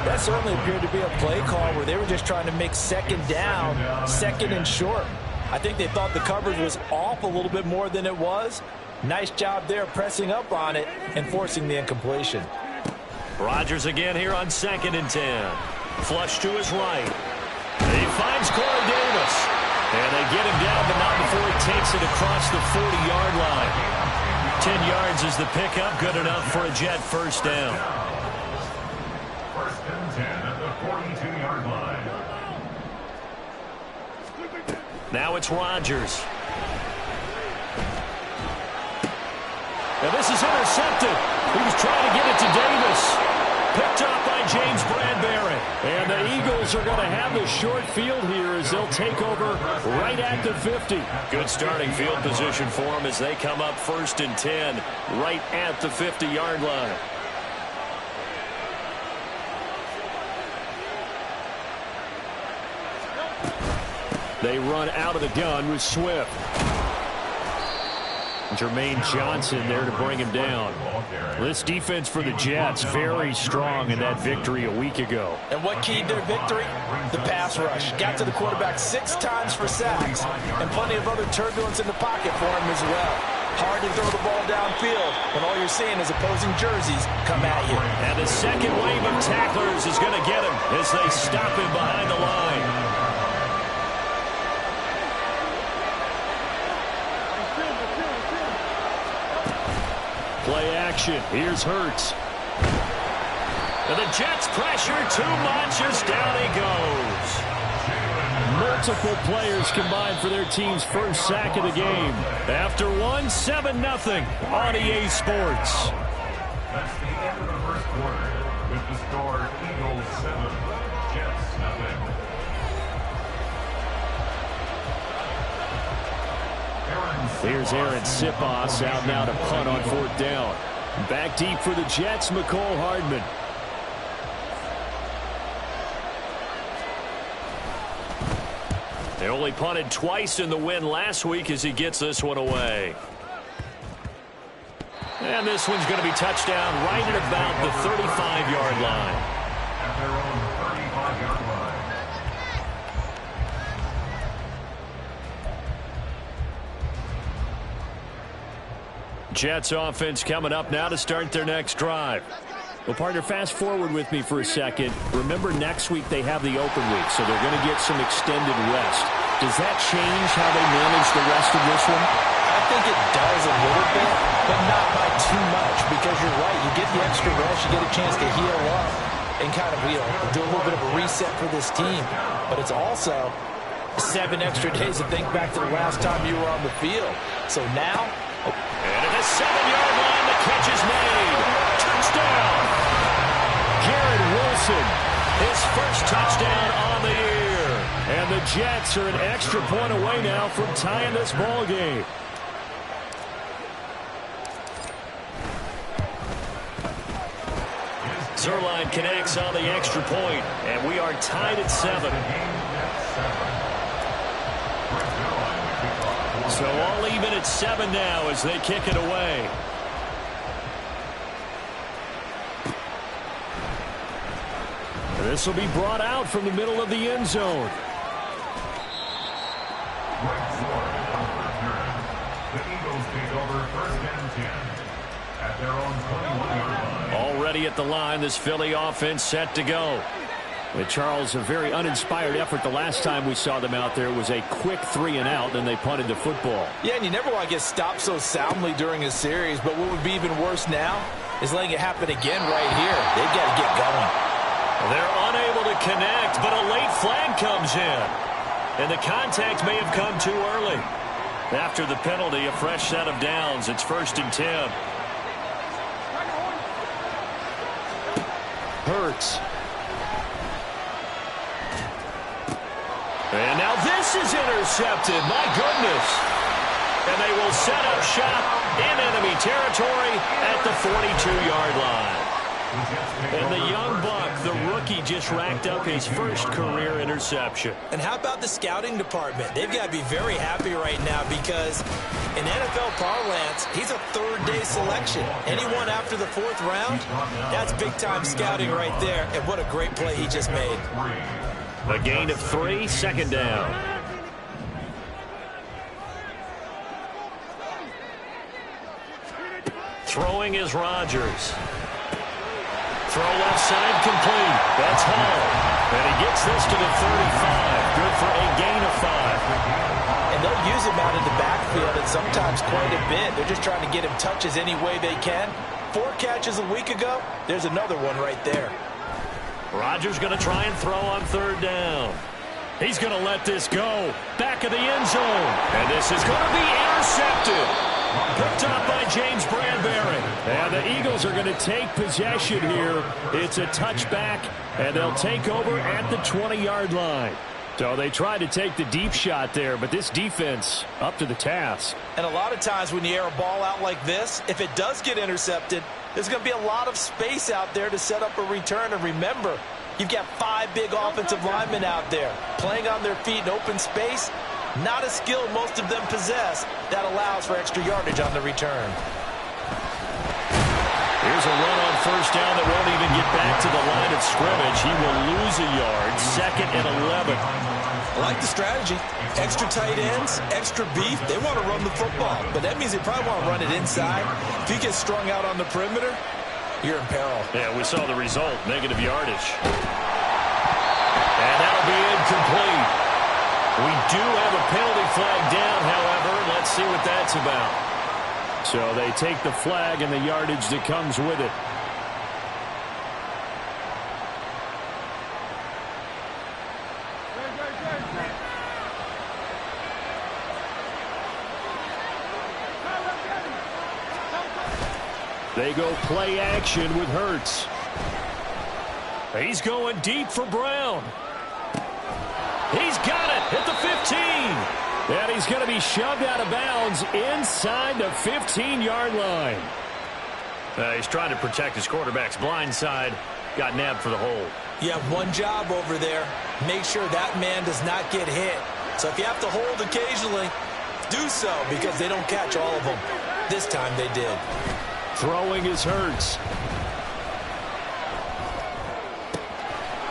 That certainly appeared to be a play call where they were just trying to make 2nd down, 2nd and short. I think they thought the coverage was off a little bit more than it was. Nice job there pressing up on it and forcing the incompletion. Rodgers again here on 2nd and 10. Flush to his right. He finds Corey Davis. And they get him down, but not before he takes it across the 40-yard line. 10 yards is the pickup. Good enough for a Jet first down. 1st and 10 at the 42-yard line. Now it's Rodgers. Now this is intercepted. He was trying to get it to Davis. Picked up by James Bradbury. And the Eagles are going to have the short field here as they'll take over right at the 50. Good starting field position for them as they come up 1st and 10 right at the 50-yard line. They run out of the gun with Swift. Jermaine Johnson there to bring him down. This defense for the Jets, very strong in that victory a week ago. And what keyed their victory? The pass rush. Got to the quarterback 6 times for sacks, and plenty of other turbulence in the pocket for him as well. Hard to throw the ball downfield when all you're seeing is opposing jerseys come at you. And the second wave of tacklers is going to get him as they stop him behind the line. Play action. Here's Hurts. And the Jets pressure too much as down he goes. Multiple players combined for their team's first sack of the game. After one, 7-0 on EA Sports. That's the end of the first quarter with the score Eagles 7, Jets 0. Here's Aaron Sipos out now to punt on 4th down. Back deep for the Jets, McCole Hardman. They only punted twice in the win last week as he gets this one away. And this one's going to be touchdown right at about the 35-yard line. At their own 35-yard line. Jets offense coming up now to start their next drive. Well, partner, fast forward with me for a second. Remember, next week they have the open week, so they're going to get some extended rest. Does that change how they manage the rest of this one? I think it does a little bit, but not by too much, because you're right. You get the extra rest, you get a chance to heal up and kind of do a little bit of a reset for this team. But it's also 7 extra days to think back to the last time you were on the field. So now... And at the 7-yard line, the catch is made. Touchdown! Garrett Wilson, his first touchdown on the year. And the Jets are an extra point away now from tying this ball game. Zerline connects on the extra point, and we are tied at 7. So all even at 7 now as they kick it away. This will be brought out from the middle of the end zone. The Eagles take over 1st and 10 at their own 21-yard line. Already at the line, this Philly offense set to go. With Charles, a very uninspired effort the last time we saw them out there was a quick 3-and-out, then they punted the football. Yeah, and you never want to get stopped so soundly during a series, but what would be even worse now is letting it happen again right here. They've got to get going. They're unable to connect, but a late flag comes in. And the contact may have come too early. After the penalty, a fresh set of downs. It's 1st and 10. Hurts. And now this is intercepted. My goodness. And they will set up shop in enemy territory at the 42-yard line. And the young buck, the rookie, just racked up his first career interception. And how about the scouting department? They've got to be very happy right now because in NFL parlance, he's a third-day selection. Anyone after the 4th round, that's big-time scouting right there. And what a great play he just made. A gain of 3, 2nd down. Throwing is Rodgers. Throw left side complete. That's Hall. And he gets this to the 35. Good for a gain of 5. And they'll use him out in the backfield and sometimes quite a bit. They're just trying to get him touches any way they can. 4 catches a week ago. There's another one right there. Rodgers going to try and throw on 3rd down. He's going to let this go. Back of the end zone. And this is going to be intercepted. Picked up by James Bradbury. And the Eagles are going to take possession here. It's a touchback, and they'll take over at the 20-yard line. So they tried to take the deep shot there, but this defense up to the task. And a lot of times when you air a ball out like this, if it does get intercepted, there's going to be a lot of space out there to set up a return. And remember, you've got 5 big offensive linemen out there playing on their feet in open space. Not a skill most of them possess that allows for extra yardage on the return. Here's a run on 1st down that won't even get back to the line of scrimmage. He will lose a yard. 2nd and 11. I like the strategy. Extra tight ends, extra beef. They want to run the football, but that means they probably want to run it inside. If he gets strung out on the perimeter, you're in peril. Yeah, we saw the result. Negative yardage. And that'll be incomplete. We do have a penalty flag down, however. Let's see what that's about. So they take the flag and the yardage that comes with it. They go play action with Hurts. He's going deep for Brown. He's got it at the 15. And he's going to be shoved out of bounds inside the 15-yard line. He's trying to protect his quarterback's blind side. Got nabbed for the hold. You have one job over there. Make sure that man does not get hit. So if you have to hold occasionally, do so because they don't catch all of them. This time they did. Throwing is Hurts.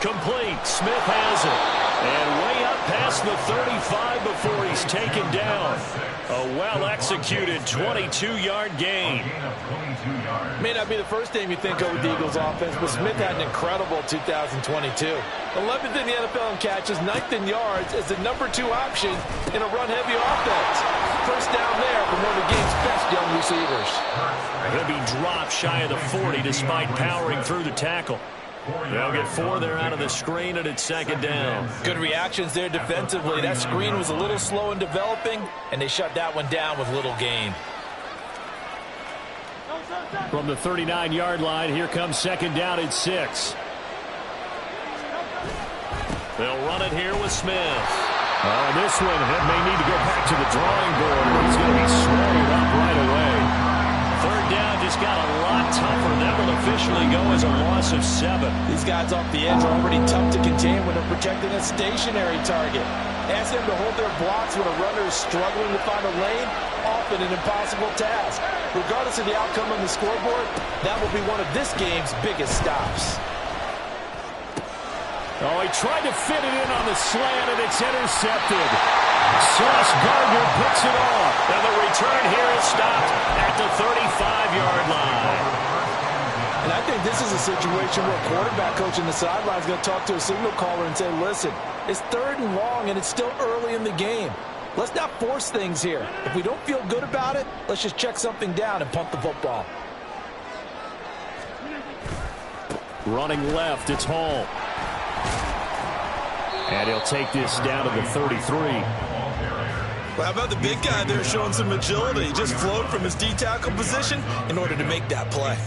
Complete. Smith has it. And way up past the 35 before he's taken down. A well-executed 22-yard gain. May not be the first name you think of with the Eagles offense, but Smith had an incredible 2022. 11th in the NFL in catches, 9th in yards as the #2 option in a run-heavy offense. First down there from one of the game's best young receivers. He'll be dropped shy of the 40 despite powering through the tackle. They'll get 4 there out of the screen, and it's 2nd down. Good reactions there defensively. That screen was a little slow in developing, and they shut that one down with little gain. From the 39-yard line, here comes 2nd down at 6. They'll run it here with Smith. This one may need to go back to the drawing board. He's going to be swallowed up right away. 3rd down just got a lot tougher. That will officially go as a loss of 7. These guys off the edge are already tough to contain when they're protecting a stationary target. Ask them to hold their blocks when a runner is struggling to find a lane, often an impossible task. Regardless of the outcome on the scoreboard, that will be one of this game's biggest stops. Oh, he tried to fit it in on the slant, and it's intercepted. Sauce Gardner picks it off. And the return here is stopped at the 35-yard line. And I think this is a situation where a quarterback coach in the sideline is going to talk to a signal caller and say, listen, it's 3rd and long, and it's still early in the game. Let's not force things here. If we don't feel good about it, let's just check something down and pump the football. Running left, it's Hall. And he'll take this down to the 33. Well, how about the big guy there showing some agility? He just flowed from his D-tackle position in order to make that play.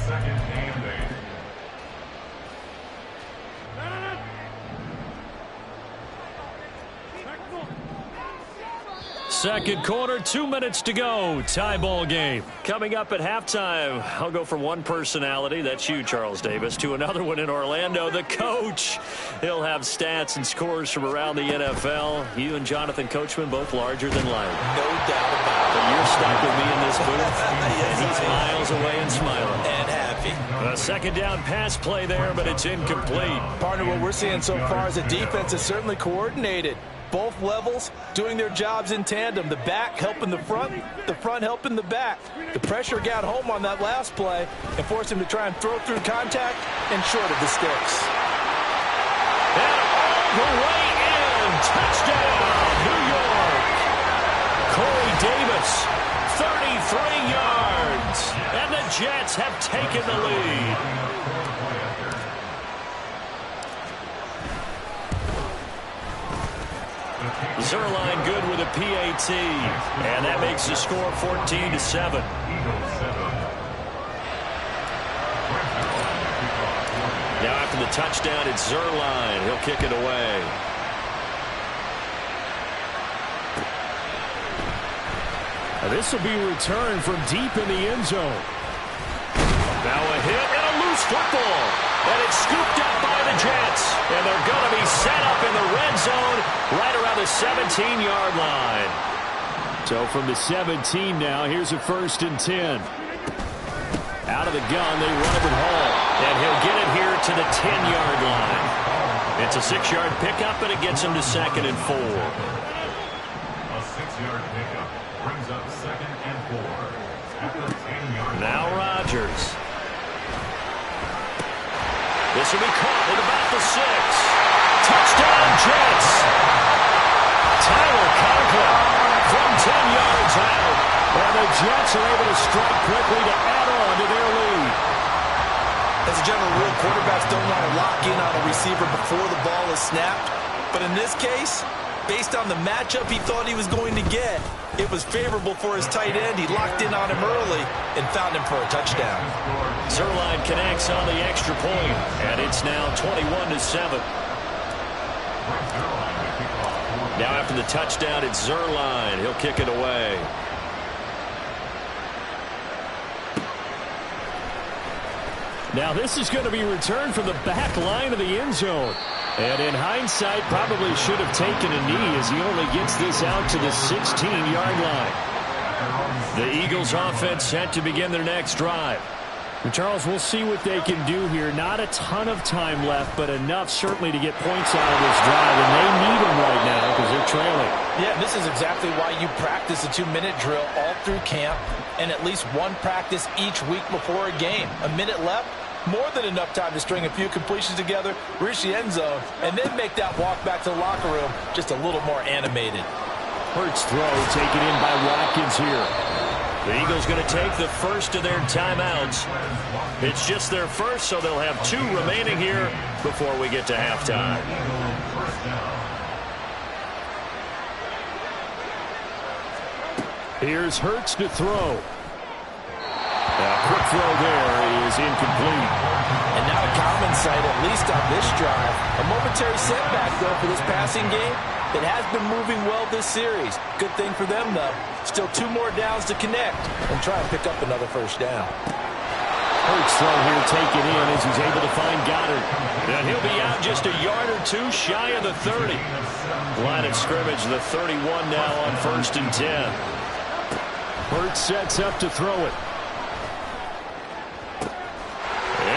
Second quarter, 2 minutes to go. Tie ball game. Coming up at halftime, I'll go from one personality, that's you, Charles Davis, to another one in Orlando, the coach. He'll have stats and scores from around the NFL. You and Jonathan Coachman, both larger than life. No doubt about it. But you're stuck with me in this booth, and he's miles away and smiling. And happy. A second down pass play there, but it's incomplete. Partner, what we're seeing so far is the defense is certainly coordinated. Both levels doing their jobs in tandem. The back helping the front helping the back. The pressure got home on that last play and forced him to try and throw through contact and short of the sticks. And all the way in. Touchdown, New York. Corey Davis, 33 yards. And the Jets have taken the lead. Zerline good with a PAT, and that makes the score 14-7. Now after the touchdown, it's Zerline. He'll kick it away. This will be returned from deep in the end zone. Now a hit and a loose football. And it's scooped up by the Jets. And they're going to be set up in the red zone right around the 17-yard line. So from the 17 now, here's a 1st and 10. Out of the gun, they run it with Hall. And he'll get it here to the 10-yard line. It's a 6-yard pickup, and it gets him to 2nd and 4. A 6-yard pickup brings up 2nd and 4. At the 10-yard line. Now Rodgers. This will be caught at about the 6. Touchdown, Jets. Tyler Conklin from 10 yards out. And the Jets are able to strike quickly to add on to their lead. As a general rule, quarterbacks don't want to lock in on a receiver before the ball is snapped. But in this case, based on the matchup he thought he was going to get, it was favorable for his tight end. He locked in on him early and found him for a touchdown. Zerline connects on the extra point, and it's now 21-7. Now after the touchdown, it's Zerline. He'll kick it away. Now this is going to be returned from the back line of the end zone. And in hindsight, probably should have taken a knee as he only gets this out to the 16-yard line. The Eagles offense set to begin their next drive. And Charles, we'll see what they can do here. Not a ton of time left, but enough certainly to get points out of this drive. And they need them right now because they're trailing. Yeah, this is exactly why you practice a 2-minute drill all through camp and at least one practice each week before a game. A minute left. More than enough time to string a few completions together, reach the end zone, and then make that walk back to the locker room just a little more animated. Hurts throw taken in by Watkins here. The Eagles going to take the first of their timeouts. It's just their first, so they'll have 2 remaining here before we get to halftime. Here's Hurts to throw. Quick throw there is incomplete. And not a common sight, at least on this drive. A momentary setback, though, for this passing game that has been moving well this series. Good thing for them, though. Still 2 more downs to connect and try and pick up another first down. Hurts throw here taken in as he's able to find Goddard. And he'll be out just a yard or 2 shy of the 30. Line of scrimmage, the 31 now on 1st and 10. Hurts sets up to throw it.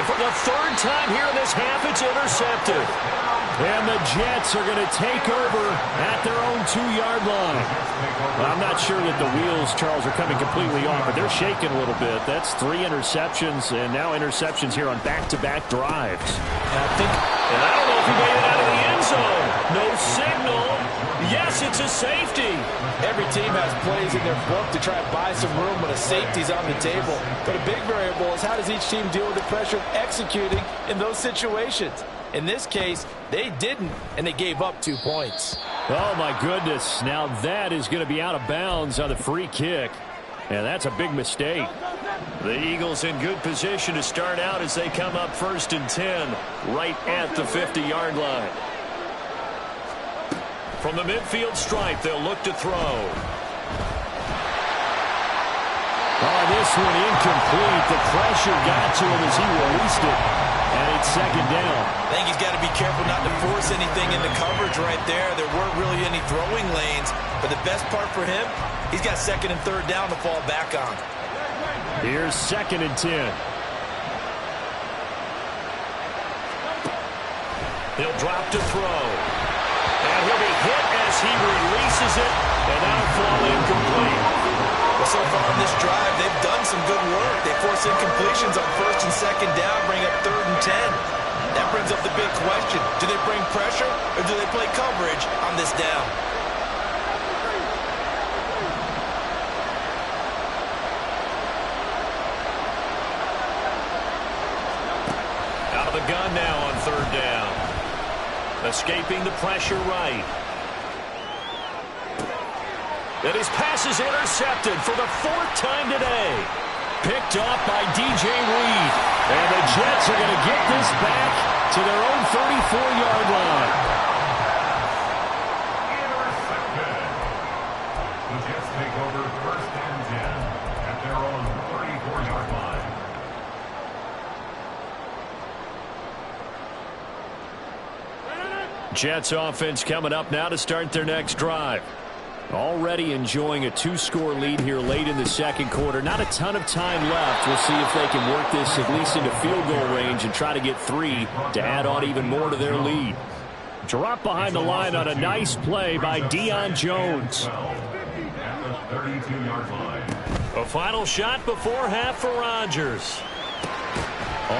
For the 3rd time here in this half, it's intercepted. And the Jets are going to take over at their own 2-yard line. Well, I'm not sure that the wheels, Charles, are coming completely off, but they're shaking a little bit. That's 3 interceptions, and now interceptions here on back-to-back drives. And I don't know if he made it out of the end zone. No signal. Yes, it's a safety. Every team has plays in their book to try and buy some room when a safety's on the table. But a big variable is how does each team deal with the pressure of executing in those situations. In this case, they didn't, and they gave up 2 points. Oh, my goodness. Now that is going to be out of bounds on the free kick. And that's a big mistake. The Eagles in good position to start out as they come up 1st and 10 right at the 50-yard line. From the midfield stripe, they'll look to throw. Oh, this one incomplete. The pressure got to him as he released it. And it's 2nd down. I think he's got to be careful not to force anything into coverage right there. There weren't really any throwing lanes. But the best part for him, he's got 2nd and 3rd down to fall back on. Here's 2nd and 10. He'll drop to throw. And he'll be hit as he releases it. And that'll fall incomplete. Well, so far on this drive, they've done some good work. They force incompletions on 1st and 2nd down, bring up 3rd and 10. That brings up the big question. Do they bring pressure or do they play coverage on this down? Out of the gun now on 3rd down. Escaping the pressure right. And his pass is intercepted for the 4th time today. Picked off by DJ Reed. And the Jets are going to get this back to their own 34-yard line. Intercepted. The Jets take over 1st and 10 at their own 34-yard line. Jets offense coming up now to start their next drive. Already enjoying a 2-score lead here late in the 2nd quarter. Not a ton of time left. We'll see if they can work this at least into field goal range and try to get 3 to add on even more to their lead. Drop behind the line on a nice play by Deion Jones. At the 32-yard line. A final shot before half for Rodgers.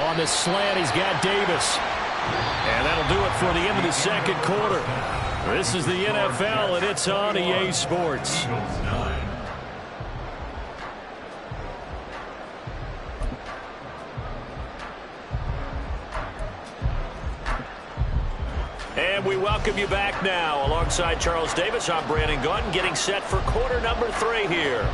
On the slant, he's got Davis. And that'll do it for the end of the 2nd quarter. This is the NFL, and it's on EA Sports. And we welcome you back now. Alongside Charles Davis, I'm Brandon Gaudin, getting set for quarter number 3 here.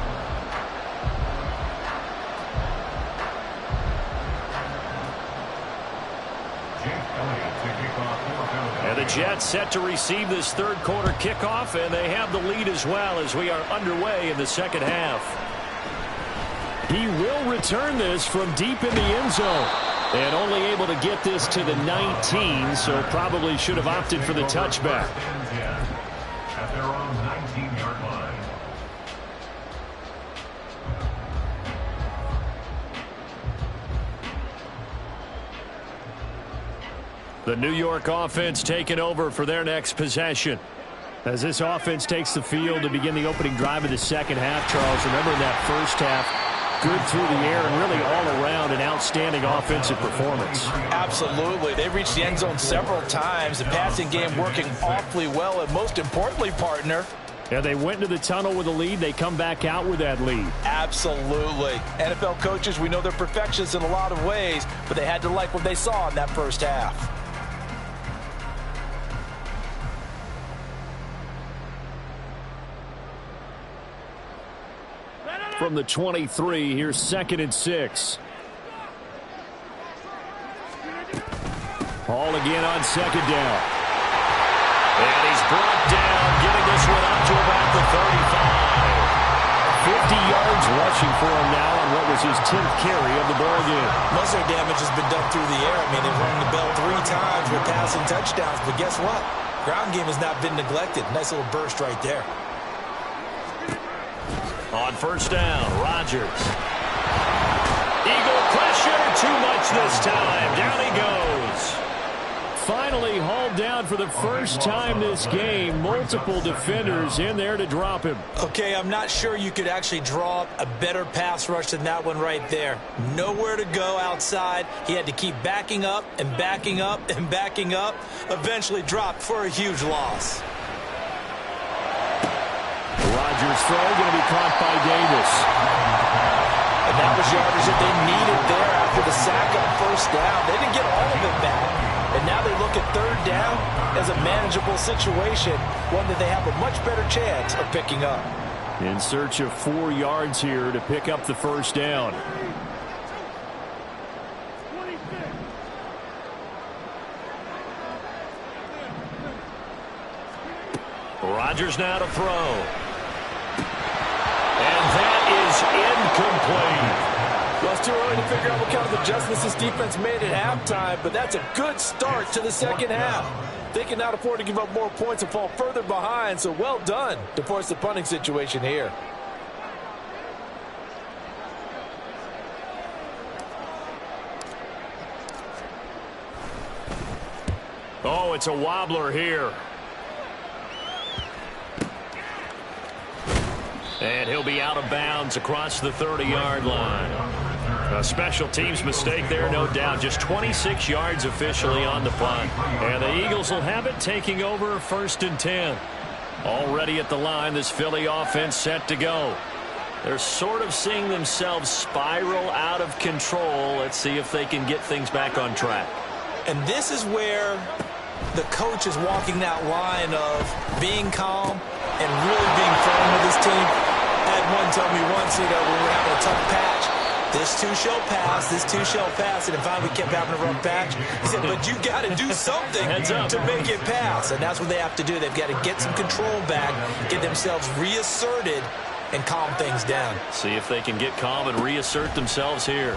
And the Jets set to receive this 3rd quarter kickoff, and they have the lead as well as we are underway in the 2nd half. He will return this from deep in the end zone. And only able to get this to the 19, so probably should have opted for the touchback. At their own 19-yard line. The New York offense taking over for their next possession. As this offense takes the field to begin the opening drive of the 2nd half, Charles, remember that 1st half, good through the air and really all around an outstanding offensive performance. Absolutely. They reached the end zone several times. The passing game working awfully well, and most importantly, partner, yeah, they went into the tunnel with a lead. They come back out with that lead. Absolutely. NFL coaches, we know they're perfectionists in a lot of ways, but they had to like what they saw in that 1st half. From the 23, here's 2nd and 6. Hall again on 2nd down. And he's brought down, getting this one up to about the 35. 50 yards rushing for him now on what was his 10th carry of the ball game. Most of their damage has been done through the air. I mean, they've rung the bell 3 times with passing touchdowns, but guess what? Ground game has not been neglected. Nice little burst right there. On 1st down, Rodgers. Eagle pressure, too much this time. Down he goes. Finally hauled down for the first time this game. Multiple defenders in there to drop him. Okay, I'm not sure you could actually draw up a better pass rush than that one right there. Nowhere to go outside. He had to keep backing up and backing up and backing up. Eventually dropped for a huge loss. Rodgers' throw going to be caught by Davis. And that was yardage that they needed there after the sack on 1st down. They didn't get all of it back, And now they look at third down as a manageable situation, one that they have a much better chance of picking up. In search of 4 yards here to pick up the first down. Rodgers now to throw. And that is incomplete. Well, it's too early to figure out what kind of adjustments this defense made at halftime, but that's a good start to the second half. They can not afford to give up more points and fall further behind, so well done to force the punting situation here. Oh, it's a wobbler here. And he'll be out of bounds across the 30-yard line. A special teams mistake there, no doubt. Just 26 yards officially on the punt. And the Eagles will have it, taking over 1st and 10. Already at the line, this Philly offense set to go. They're sort of seeing themselves spiral out of control. Let's see if they can get things back on track. And this is where the coach is walking that line of being calm and really being firm with his team. I had one tell me once, when we were having a tough patch, this too shall pass, this too shall pass, and finally we kept having a rough patch. He said, but you got to do something to make it pass, and that's what they have to do. They've got to get some control back, get themselves reasserted, and calm things down. See if they can get calm and reassert themselves here.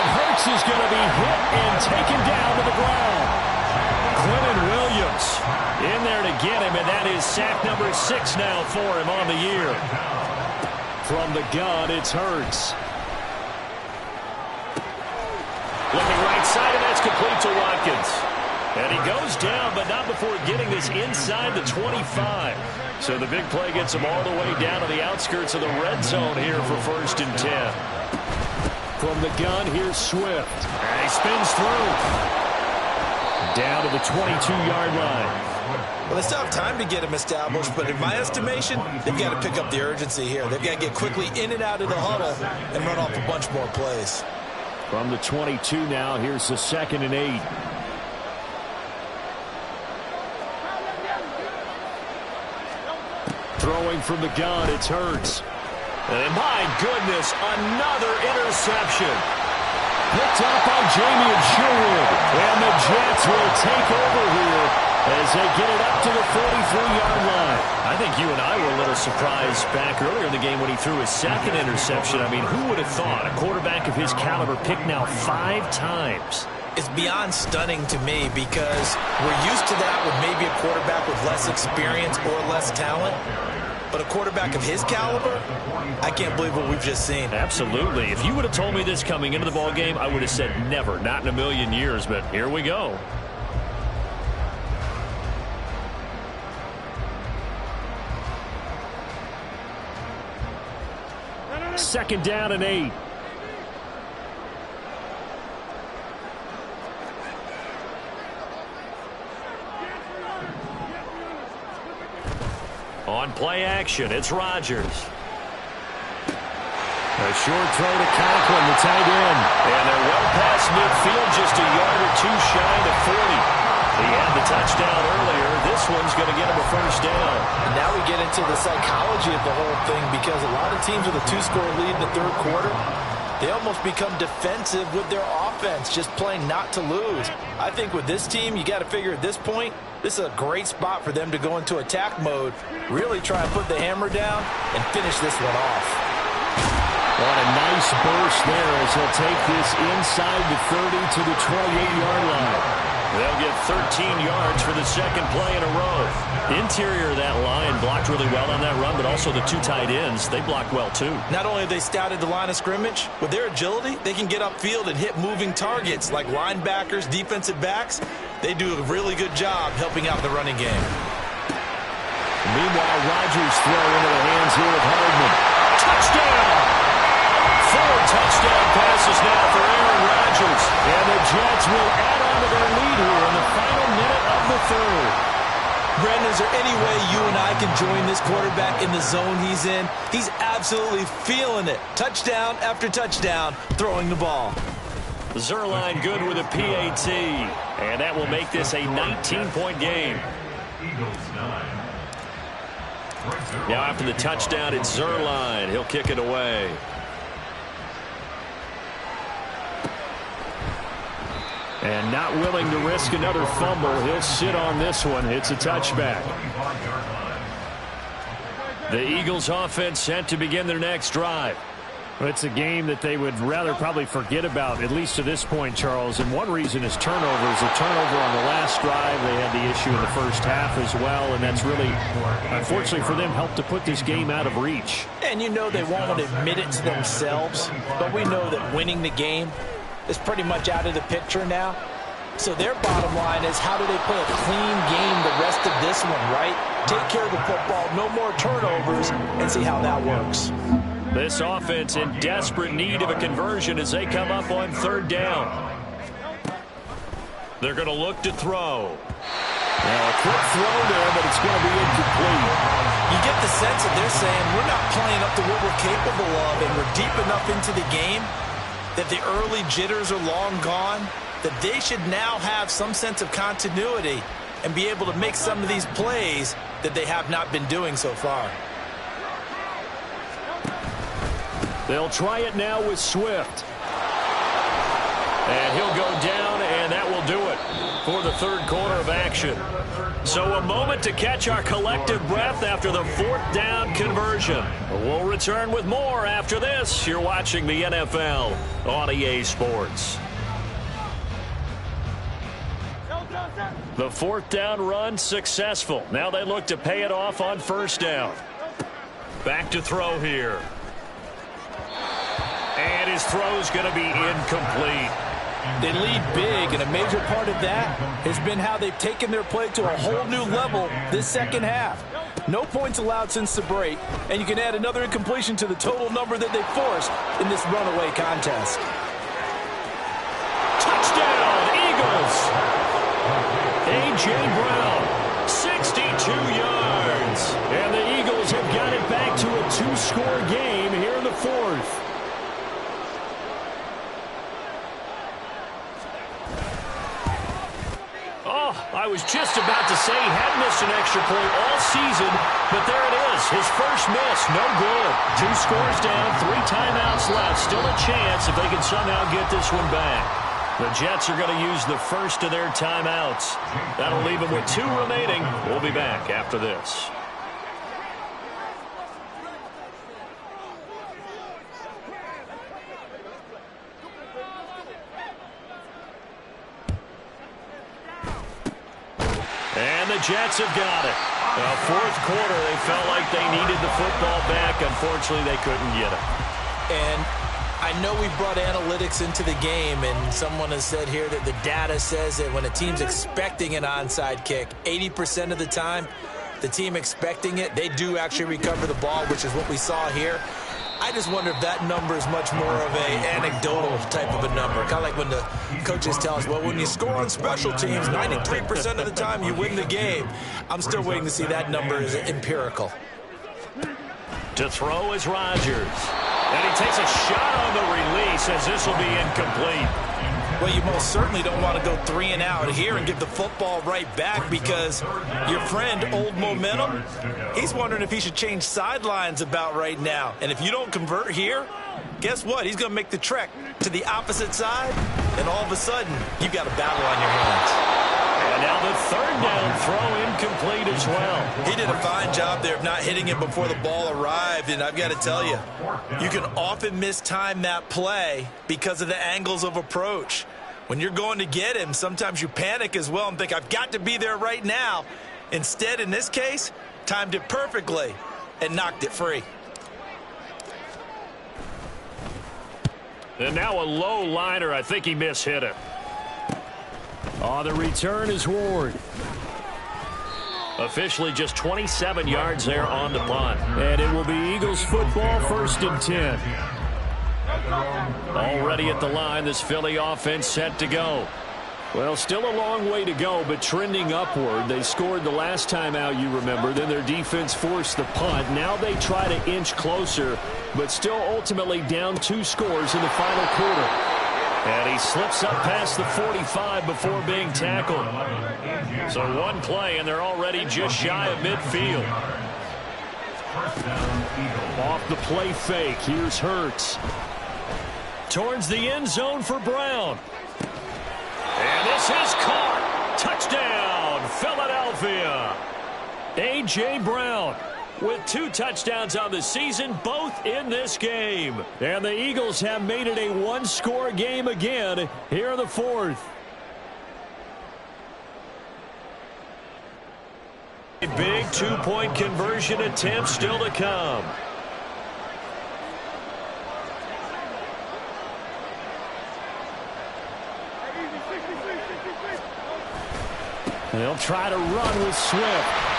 Hurts is going to be hit and taken down to the ground. Quentin Williams in there to get him, and that is sack number 6 now for him on the year. From the gun, it's Hurts. Looking right side, and that's complete to Watkins. And he goes down, but not before getting this inside the 25. So the big play gets him all the way down to the outskirts of the red zone here for 1st and 10. From the gun, here's Swift. And he spins through. Down to the 22-yard line. Well, they still have time to get him established, but in my estimation, they've got to pick up the urgency here. They've got to get quickly in and out of the huddle and run off a bunch more plays. From the 22 now, here's the 2nd and 8. Throwing from the gun, it's Hurts. And my goodness, another interception. Picked up on Jamie and Sherwood. And the Jets will take over here as they get it up to the 43-yard line. I think you and I were a little surprised back earlier in the game when he threw his 2nd interception. I mean, who would have thought a quarterback of his caliber picked now 5 times? It's beyond stunning to me because we're used to that with maybe a quarterback with less experience or less talent. But a quarterback of his caliber, I can't believe what we've just seen. Absolutely. If you would have told me this coming into the ball game, I would have said never, not in a million years. But here we go. Second down and 8. On play action, it's Rodgers. A short throw to Conklin, the tight end. And they're well past midfield, just a yard or 2 shy to 40. He had the touchdown earlier. This one's going to get him a first down. And now we get into the psychology of the whole thing because a lot of teams with a 2-score lead in the 3rd quarter, they almost become defensive with their offense, just playing not to lose. I think with this team, you got to figure at this point, this is a great spot for them to go into attack mode, really try and put the hammer down and finish this one off. What a nice burst there as he'll take this inside the 30 to the 28-yard line. They'll get 13 yards for the 2nd play in a row. Interior of that line blocked really well on that run, but also the 2 tight ends, they blocked well too. Not only have they scouted the line of scrimmage, with their agility, they can get upfield and hit moving targets like linebackers, defensive backs. They do a really good job helping out the running game. Meanwhile, Rodgers throw into the hands here of Hardman. Touchdown! 4 touchdown passes now for Aaron Rodgers. And the Jets will add on to their lead here in the final minute of the 3rd. Brandon, is there any way you and I can join this quarterback in the zone he's in? He's absolutely feeling it. Touchdown after touchdown, throwing the ball. Zerline good with a PAT. And that will make this a 19-point game. Now after the touchdown, it's Zerline. He'll kick it away. And not willing to risk another fumble. He'll sit on this one. It's a touchback. The Eagles offense set to begin their next drive. Well, it's a game that they would rather probably forget about, at least to this point, Charles. And one reason is turnovers. A turnover on the last drive. They had the issue in the first half as well. And that's really, unfortunately for them, helped to put this game out of reach. And you know they won't admit it to themselves. But we know that winning the game is pretty much out of the picture now. So their bottom line is, how do they play a clean game the rest of this one, right? Take care of the football, no more turnovers, and see how that works. This offense in desperate need of a conversion as they come up on third down. They're going to look to throw. Now a quick throw there, but it's going to be incomplete. You get the sense that they're saying we're not playing up to what we're capable of, and we're deep enough into the game that the early jitters are long gone, that they should now have some sense of continuity and be able to make some of these plays that they have not been doing so far. They'll try it now with Swift. And he'll go down, and that will do it for the third quarter of action. So a moment to catch our collective breath after the fourth down conversion. We'll return with more after this. You're watching the NFL on EA Sports. The fourth down run successful. Now they look to pay it off on first down. Back to throw here. And his throw's going to be incomplete. They lead big, and a major part of that has been how they've taken their play to a whole new level this second half. No points allowed since the break, and you can add another incompletion to the total number that they forced in this runaway contest. Touchdown, Eagles! A.J. Brown, 62 yards. And the Eagles have got it back to a two-score game here in the fourth. I was just about to say he hadn't missed an extra point all season, but there it is. His first miss, no good. 2 scores down, 3 timeouts left. Still a chance if they can somehow get this one back. The Jets are going to use the first of their timeouts. That'll leave them with 2 remaining. We'll be back after this. And the Jets have got it. Fourth quarter, they felt like they needed the football back. Unfortunately, they couldn't get it. And I know we brought analytics into the game, and someone has said here that the data says that when a team's expecting an onside kick, 80% of the time, the team expecting it, they do actually recover the ball, which is what we saw here. I just wonder if that number is much more of a anecdotal type of a number. Kind of like when the coaches tell us, well, when you score on special teams, 93% of the time you win the game. I'm still waiting to see that number is empirical. To throw is Rodgers. And he takes a shot on the release as this will be incomplete. Well, you most certainly don't want to go 3 and out here and give the football right back, because your friend, Old Momentum, he's wondering if he should change sidelines about right now. And if you don't convert here, guess what? He's going to make the trek to the opposite side, and all of a sudden, you've got a battle on your hands. And now the third down throw incomplete as well. He did a fine job there of not hitting it before the ball arrived, and I've got to tell you, you can often mistime that play because of the angles of approach. When you're going to get him, sometimes you panic as well and think, I've got to be there right now. Instead, in this case, timed it perfectly and knocked it free. And now a low liner. I think he mishit it. Oh, the return is Ward. Officially just 27 yards there on the punt. And it will be Eagles football, 1st and 10. Already at the line, this Philly offense set to go. Well, still a long way to go, but trending upward. They scored the last time out, you remember. Then their defense forced the punt. Now they try to inch closer, but still ultimately down 2 scores in the final quarter. And he slips up past the 45 before being tackled. So one play, and they're already just shy of midfield. Off the play fake, here's Hurts. Towards the end zone for Brown. And this is caught. Touchdown, Philadelphia. A.J. Brown with 2 touchdowns on the season, both in this game. And the Eagles have made it a one-score game again here in the fourth. A big 2-point conversion attempt still to come. They'll try to run with Swift.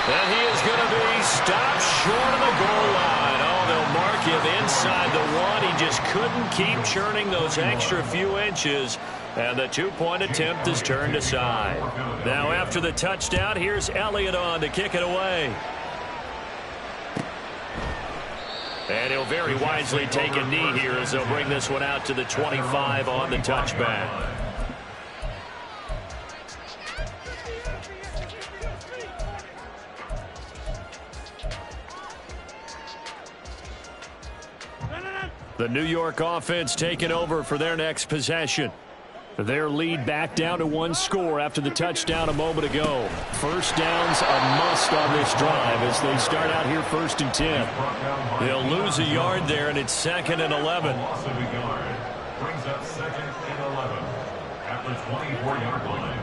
And he is going to be stopped short of the goal line. Oh, they'll mark him inside the 1. He just couldn't keep churning those extra few inches. And the 2-point attempt is turned aside. Now after the touchdown, here's Elliott on to kick it away. And he'll very wisely take a knee here as they'll bring this one out to the 25 on the touchback. The New York offense taking over for their next possession. Their lead back down to 1 score after the touchdown a moment ago. First down's a must on this drive as they start out here 1st and 10. They'll lose a yard there, and it's 2nd and 11. Loss of a yard brings up 2nd and 11 at the 24-yard line.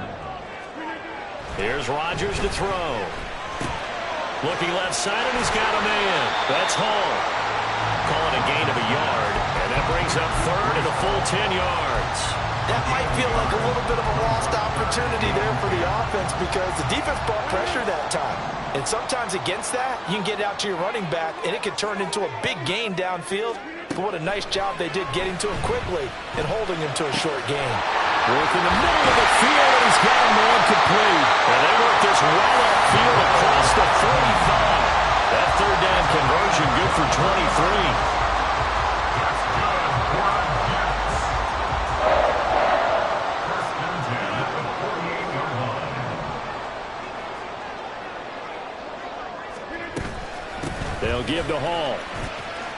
Here's Rodgers to throw. Looking left side, and he's got a man. That's Hall. Calling a gain of a yard, and that brings up 3rd and a full 10 yards. That might feel like a little bit of a lost opportunity there for the offense because the defense brought pressure that time. And sometimes against that, you can get out to your running back, and it can turn into a big gain downfield. But what a nice job they did getting to him quickly and holding him to a short gain. Work in the middle of the field, and he's got a man complete. And they work this right upfield across the 45. That 3rd down conversion good for 23. They'll give to Hall.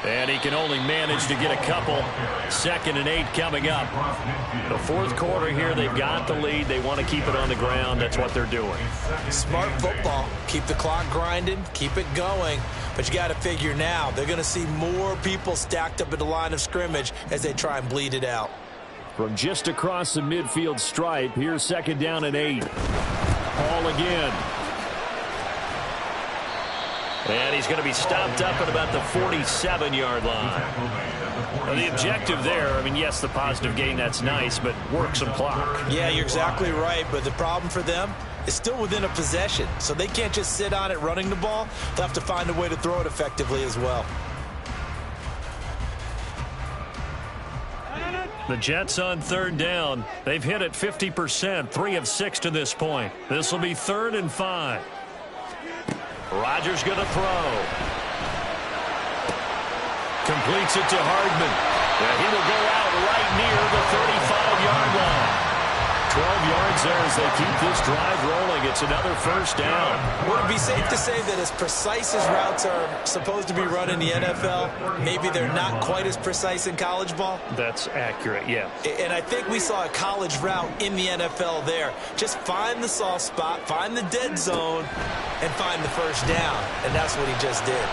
And he can only manage to get a couple. 2nd and 8 coming up. The 4th quarter here, they've got the lead. They want to keep it on the ground. That's what they're doing. Smart football. Keep the clock grinding. Keep it going. But you got to figure now, they're going to see more people stacked up at the line of scrimmage as they try and bleed it out. From just across the midfield stripe, here's 2nd down and 8. Hall again. And he's going to be stopped up at about the 47-yard line. Now, the objective there, I mean, yes, the positive gain, that's nice, but work some clock. Yeah, you're exactly right, but the problem for them is still within a possession, so they can't just sit on it running the ball. They'll have to find a way to throw it effectively as well. The Jets on 3rd down. They've hit it 50%, 3 of 6 to this point. This will be 3rd and 5. Rodgers going to throw. Completes it to Hardman. And he will go out right near the 35-yard line. 12 yards there as they keep this drive rolling. It's another 1st down. Would it be safe to say that as precise as routes are supposed to be run in the NFL, maybe they're not quite as precise in college ball? That's accurate, yeah. And I think we saw a college route in the NFL there. Just find the soft spot, find the dead zone, and find the 1st down. And that's what he just did.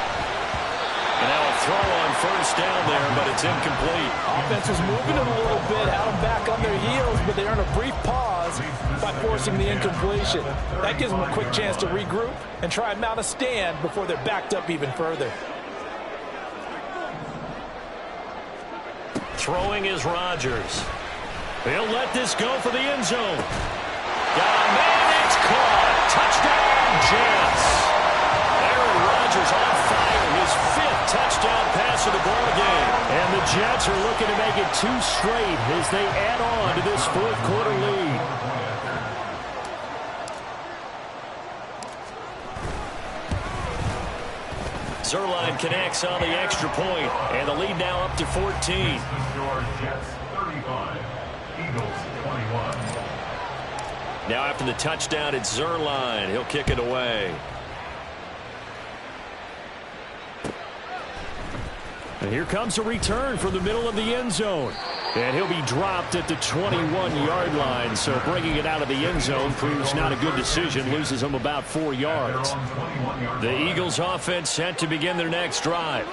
And now a throw on 1st down there, but it's incomplete. Offense was moving it a little bit, had them back on their heels, but they earned a brief pause by forcing the incompletion. That gives them a quick chance to regroup and try and mount a stand before they're backed up even further. Throwing is Rodgers. He'll let this go for the end zone. Got a man, it's caught. Touchdown, Jets. Aaron Rodgers on fire, his 5th touchdown pass of the ball game. And the Jets are looking to make it 2 straight as they add on to this 4th quarter lead. Zerline connects on the extra point, and the lead now up to 14. Your Jets 35, Eagles 21. Now after the touchdown, it's Zerline. He'll kick it away. And here comes a return from the middle of the end zone. And he'll be dropped at the 21-yard line. So bringing it out of the end zone proves not a good decision. Loses him about 4 yards. The Eagles offense set to begin their next drive.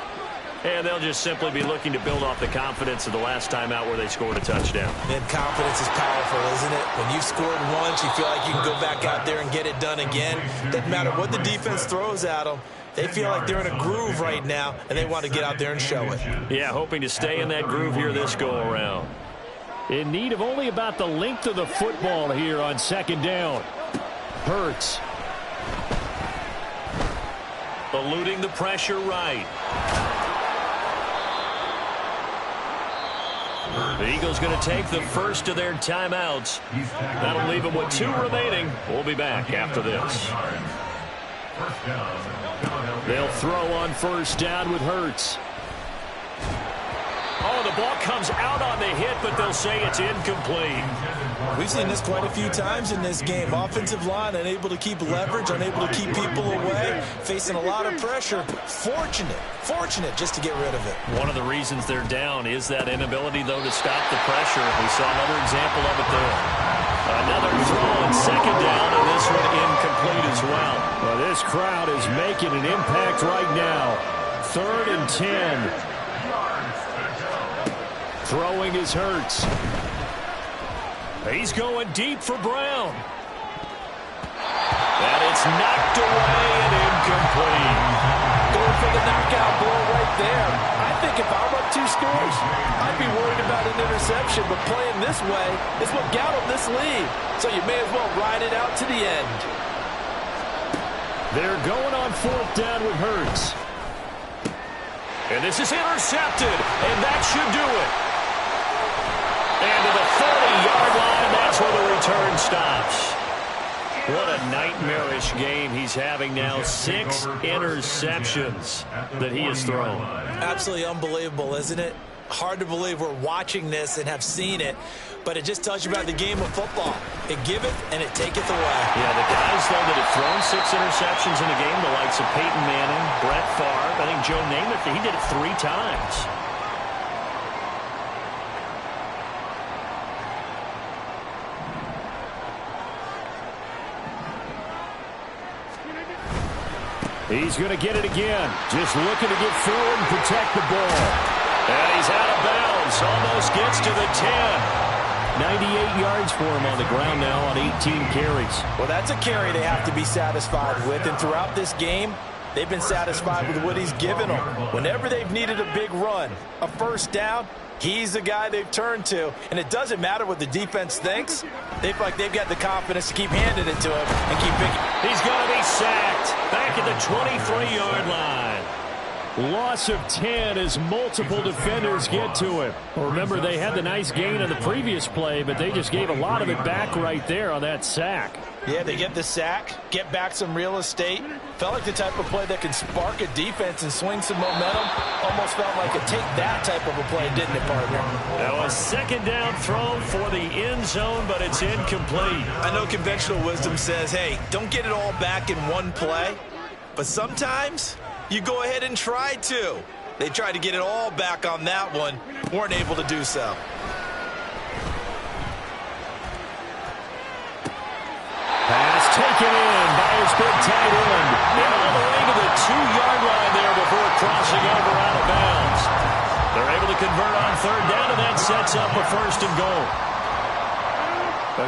And they'll just simply be looking to build off the confidence of the last time out where they scored a touchdown. And confidence is powerful, isn't it? When you've scored once, you feel like you can go back out there and get it done again. Doesn't matter what the defense throws at them. They feel like they're in a groove right now, and they want to get out there and show it. Yeah, hoping to stay in that groove here this go-around. In need of only about the length of the football here on second down. Hurts. Eluding the pressure right. The Eagles going to take the first of their timeouts. That'll leave them with 2 remaining. We'll be back after this. They'll throw on first down with Hurts. Oh, the ball comes out on the hit, but they'll say it's incomplete. We've seen this quite a few times in this game. Offensive line unable to keep leverage, unable to keep people away, facing a lot of pressure. Fortunate just to get rid of it. One of the reasons they're down is that inability, though, to stop the pressure. We saw another example of it there. Another throw on second down, and this one incomplete as well. Well, this crowd is making an impact right now. 3rd and 10. Throwing is Hurts. He's going deep for Brown. And it's knocked away and incomplete. Going for the knockout blow right there. I think if I'm up 2 scores, I'd be worried about an interception, but playing this way is what got them this lead. So you may as well ride it out to the end. They're going on 4th down with Hurts. And this is intercepted, and that should do it. And to the 40-yard line, that's where the return stops. What a nightmarish game he's having now. 6 interceptions that he has thrown. Absolutely unbelievable, isn't it? Hard to believe we're watching this and have seen it, but it just tells you about the game of football. It giveth and it taketh away. Yeah, the guys, though, that have thrown 6 interceptions in a game, the likes of Peyton Manning, Brett Favre, I think Joe Namath, he did it 3 times. He's going to get it again. Just looking to get forward and protect the ball. And he's out of bounds. Almost gets to the 10. 98 yards for him on the ground now on 18 carries. Well, that's a carry they have to be satisfied with. And throughout this game, they've been satisfied with what he's given them. Whenever they've needed a big run, a first down, he's the guy they've turned to. And it doesn't matter what the defense thinks. They feel like they've got the confidence to keep handing it to him and keep picking. He's going to be sacked back at the 23-yard line. Loss of 10 as multiple defenders get to him. Well, remember, they had the nice gain on the previous play, but they just gave a lot of it back right there on that sack. Yeah, they get the sack, get back some real estate. Felt like the type of play that can spark a defense and swing some momentum. Almost felt like a take that type of a play, didn't it, partner? Now a second down throw for the end zone, but it's incomplete. I know conventional wisdom says, hey, don't get it all back in one play. But sometimes you go ahead and try to. They tried to get it all back on that one. Weren't able to do so. Pass taken in by his big tight end. And all the way to the 2-yard line there before crossing over out of bounds. They're able to convert on 3rd down, and that sets up a 1st and goal.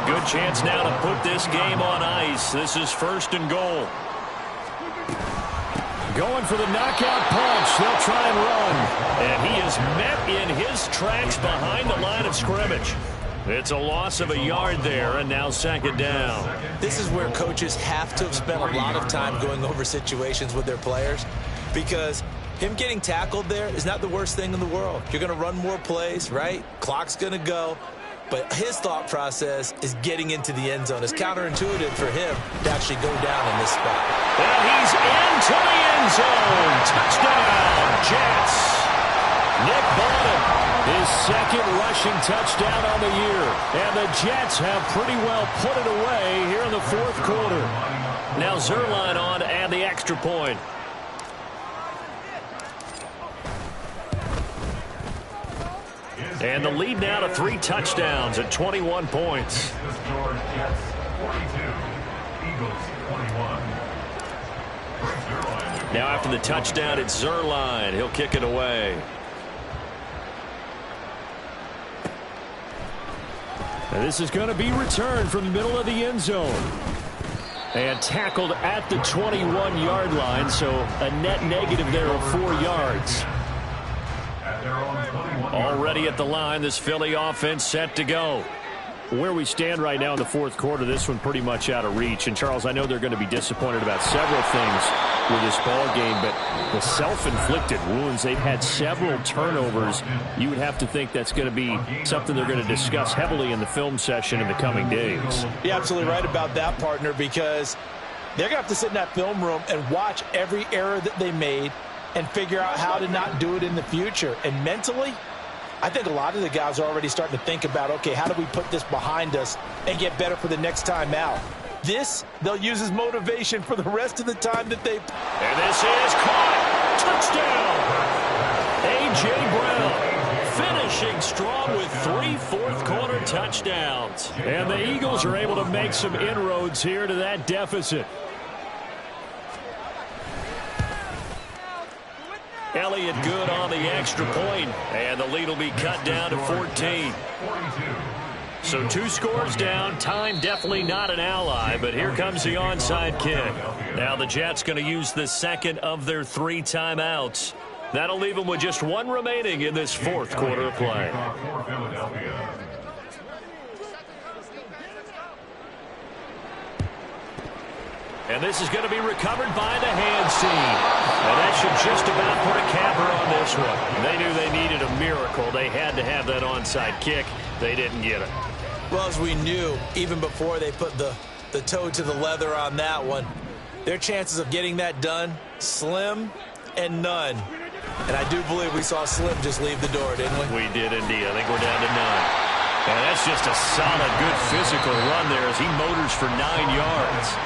A good chance now to put this game on ice. This is 1st and goal. Going for the knockout punch. They'll try and run. And he is met in his tracks behind the line of scrimmage. It's a loss of a yard there, and now 2nd down. This is where coaches have to have spent a lot of time going over situations with their players, because him getting tackled there is not the worst thing in the world. You're going to run more plays, right? Clock's going to go. But his thought process is getting into the end zone. It's counterintuitive for him to actually go down in this spot. And he's into the end zone. Touchdown, Jets. Nick Bottom. His second rushing touchdown on the year. And the Jets have pretty well put it away here in the fourth quarter. Now Zerline on to add the extra point. And the lead now to 3 touchdowns at 21 points. Now after the touchdown, it's Zerline. He'll kick it away. And this is going to be returned from the middle of the end zone. And tackled at the 21-yard line, so a net negative there of 4 yards. Already at the line, this Philly offense set to go. Where we stand right now in the fourth quarter, this one pretty much out of reach. And, Charles, I know they're going to be disappointed about several things with this ball game, but the self-inflicted wounds, they've had several turnovers. You would have to think that's going to be something they're going to discuss heavily in the film session in the coming days. You're absolutely right about that, partner, because they're going to have to sit in that film room and watch every error that they made and figure out how to not do it in the future. And mentally, I think a lot of the guys are already starting to think about, okay, how do we put this behind us and get better for the next time out? This, they'll use as motivation for the rest of the time that they... And this is caught. Touchdown. A.J. Brown finishing strong with 3 fourth-quarter touchdowns. And the Eagles are able to make some inroads here to that deficit. Elliott good on the extra point, and the lead will be cut down to 14. So 2 scores down. Time definitely not an ally, but here comes the onside kick. Now the Jets going to use the second of their 3 timeouts. That'll leave them with just 1 remaining in this fourth quarter of play. And this is going to be recovered by the hands team. And that should just about put a capper on this one. They knew they needed a miracle. They had to have that onside kick. They didn't get it. Well, as we knew, even before they put the toe to the leather on that one, their chances of getting that done, slim and none. And I do believe we saw Slim just leave the door, didn't we? We did indeed. I think we're down to none. And that's just a solid, good physical run there as he motors for 9 yards.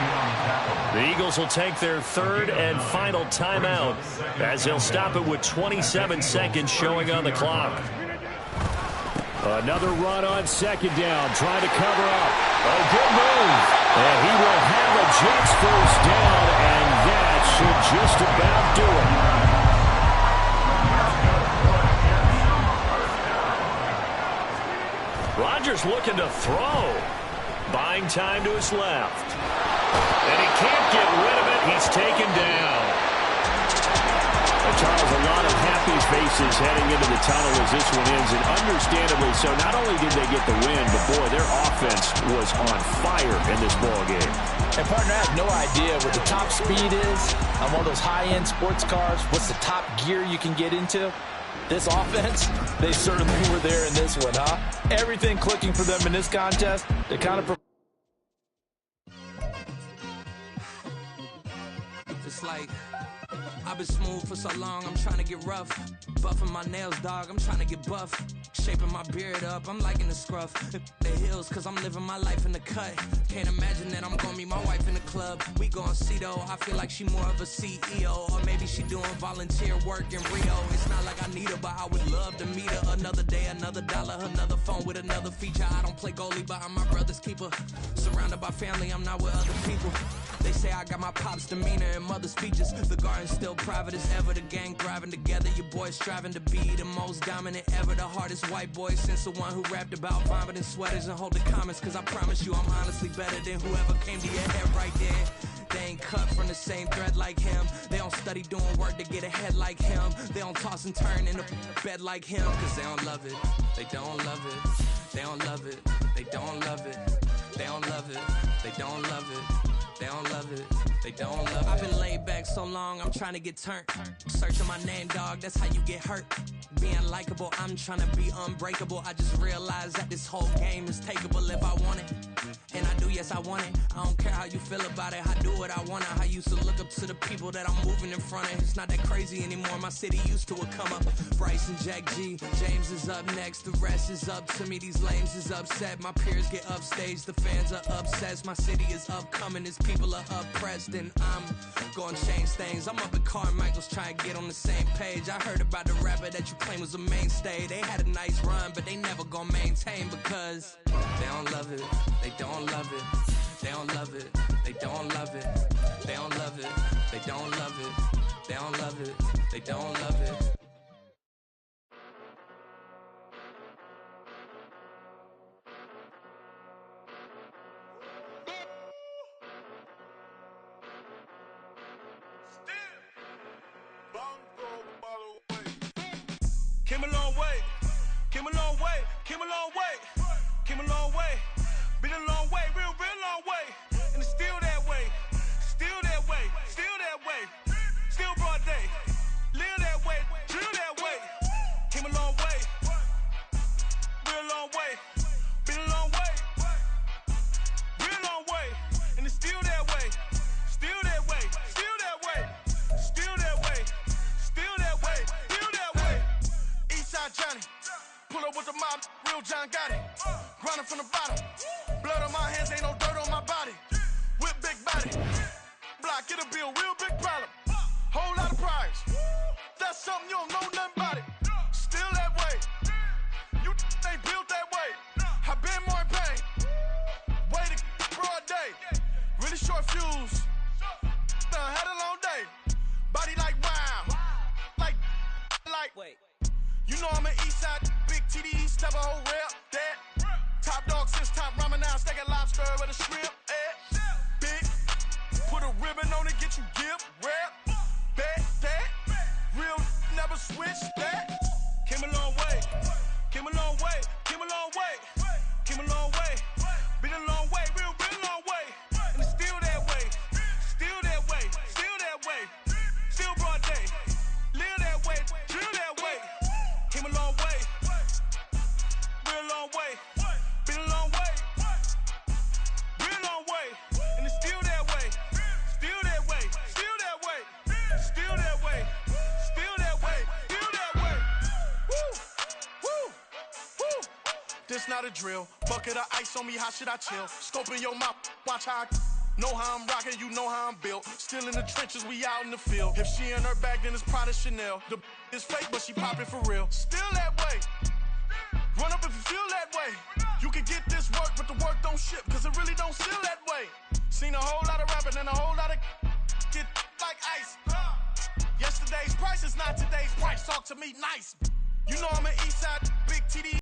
The Eagles will take their 3rd and final timeout as they'll stop it with 27 seconds showing on the clock. Another run on 2nd down, trying to cover up. A good move. And he will have a Jets first down, and that should just about do it. Rodgers looking to throw. Buying time to his left. And he can't get rid of it. He's taken down. And Charles, a lot of happy faces heading into the tunnel as this one ends, and understandably so. Not only did they get the win, but boy, their offense was on fire in this ball game. And partner, I have no idea what the top speed is on one of those high-end sports cars. What's the top gear you can get into? This offense, they certainly were there in this one, huh? Everything clicking for them in this contest. They kind of... It's like, I've been smooth for so long, I'm trying to get rough. Buffing my nails, dog, I'm trying to get buff. Shaping my beard up, I'm liking the scruff. The hills, cause I'm living my life in the cut. Can't imagine that I'm gonna meet my wife in the club. We gon' see though, I feel like she more of a CEO. Or maybe she doing volunteer work in Rio. It's not like I need her, but I would love to meet her. Another day, another dollar, another phone with another feature. I don't play goalie, but I'm my brother's keeper. Surrounded by family, I'm not with other people. They say I got my pop's demeanor and mother's features. The garden's still private as ever. The gang thriving together. Your boys striving to be the most dominant ever. The hardest white boy since the one who rapped about vomiting sweaters and holding comments. Cause I promise you I'm honestly better than whoever came to your head right there. They ain't cut from the same thread like him. They don't study doing work to get ahead like him. They don't toss and turn in the bed like him. Cause they don't love it. They don't love it. They don't love it. They don't love it. They don't love it. They don't love it. They don't love it. They don't love it. I've been laid back so long, I'm trying to get turned. Searching my name, dog, that's how you get hurt. Being likable, I'm trying to be unbreakable. I just realized that this whole game is takeable if I want it. And I do, yes, I want it. I don't care how you feel about it. I do what I want it. I used to look up to the people that I'm moving in front of. It's not that crazy anymore. My city used to a come up. Bryce and Jack G. James is up next. The rest is up to me. These lames is upset. My peers get upstaged. The fans are obsessed. My city is upcoming. His people are oppressed. And I'm gonna change things. I'm up at Carmichael's trying to get on the same page. I heard about the rapper that you claim was a mainstay. They had a nice run, but they never gonna maintain because they don't love it. They don't love it. They don't love it. They don't love it. They don't love it. They don't love it. They don't love it. They don't love it. Came a long way, came a long way, came a long way, came a long way, been a long way, real long way, and it's still that way, still that way, still that way, still broad day, live that way, drill that way, came a long way, real long way, been a long way, real long way, and it's still that way, still that way, still that way, still that way, still that way, still that way. Eastside Johnny, pull up with the mob, real John got it. Grinding from the bottom, blood on my hands, ain't no dirt on my body. Whip big body, block, get a bill, real big problem. Whole lot of priors, that's something you don't know nothing about it. Still that way, you ain't built that way. I been more in pain, way to broad day. Really short fuse, had a long day. Body like wow, like. Wait. You know I'm an Eastside, big TDE, step a whole rep, that. Top dog since top ramen now, stack a lobster with a shrimp, big, put a ribbon on it, get you give, rep, bet, that. Real never switch, that. Came a long way, came a long way, came a long way, came a long way. Been a long way, real long way. And it's still that way, still that way, still that way. Still broad day, live that way, drill that way. Came a long way, real long way, been a long way, real long way, and it's still that way, still that way, still that way, still that way, still that way, still that way. Woo, woo, woo. This not a drill, bucket of ice on me, how should I chill? Scope in your mouth, watch how I know how I'm rocking, you know how I'm built. Still in the trenches, we out in the field. If she in her bag, then it's Prada Chanel. The is fake, but she poppin' for real. Still that way. Run up if you feel that way. You can get this work, but the work don't ship, cause it really don't feel that way. Seen a whole lot of rapping and a whole lot of get like ice. Yesterday's price is not today's price. Talk to me nice. You know I'm an Eastside, big TD.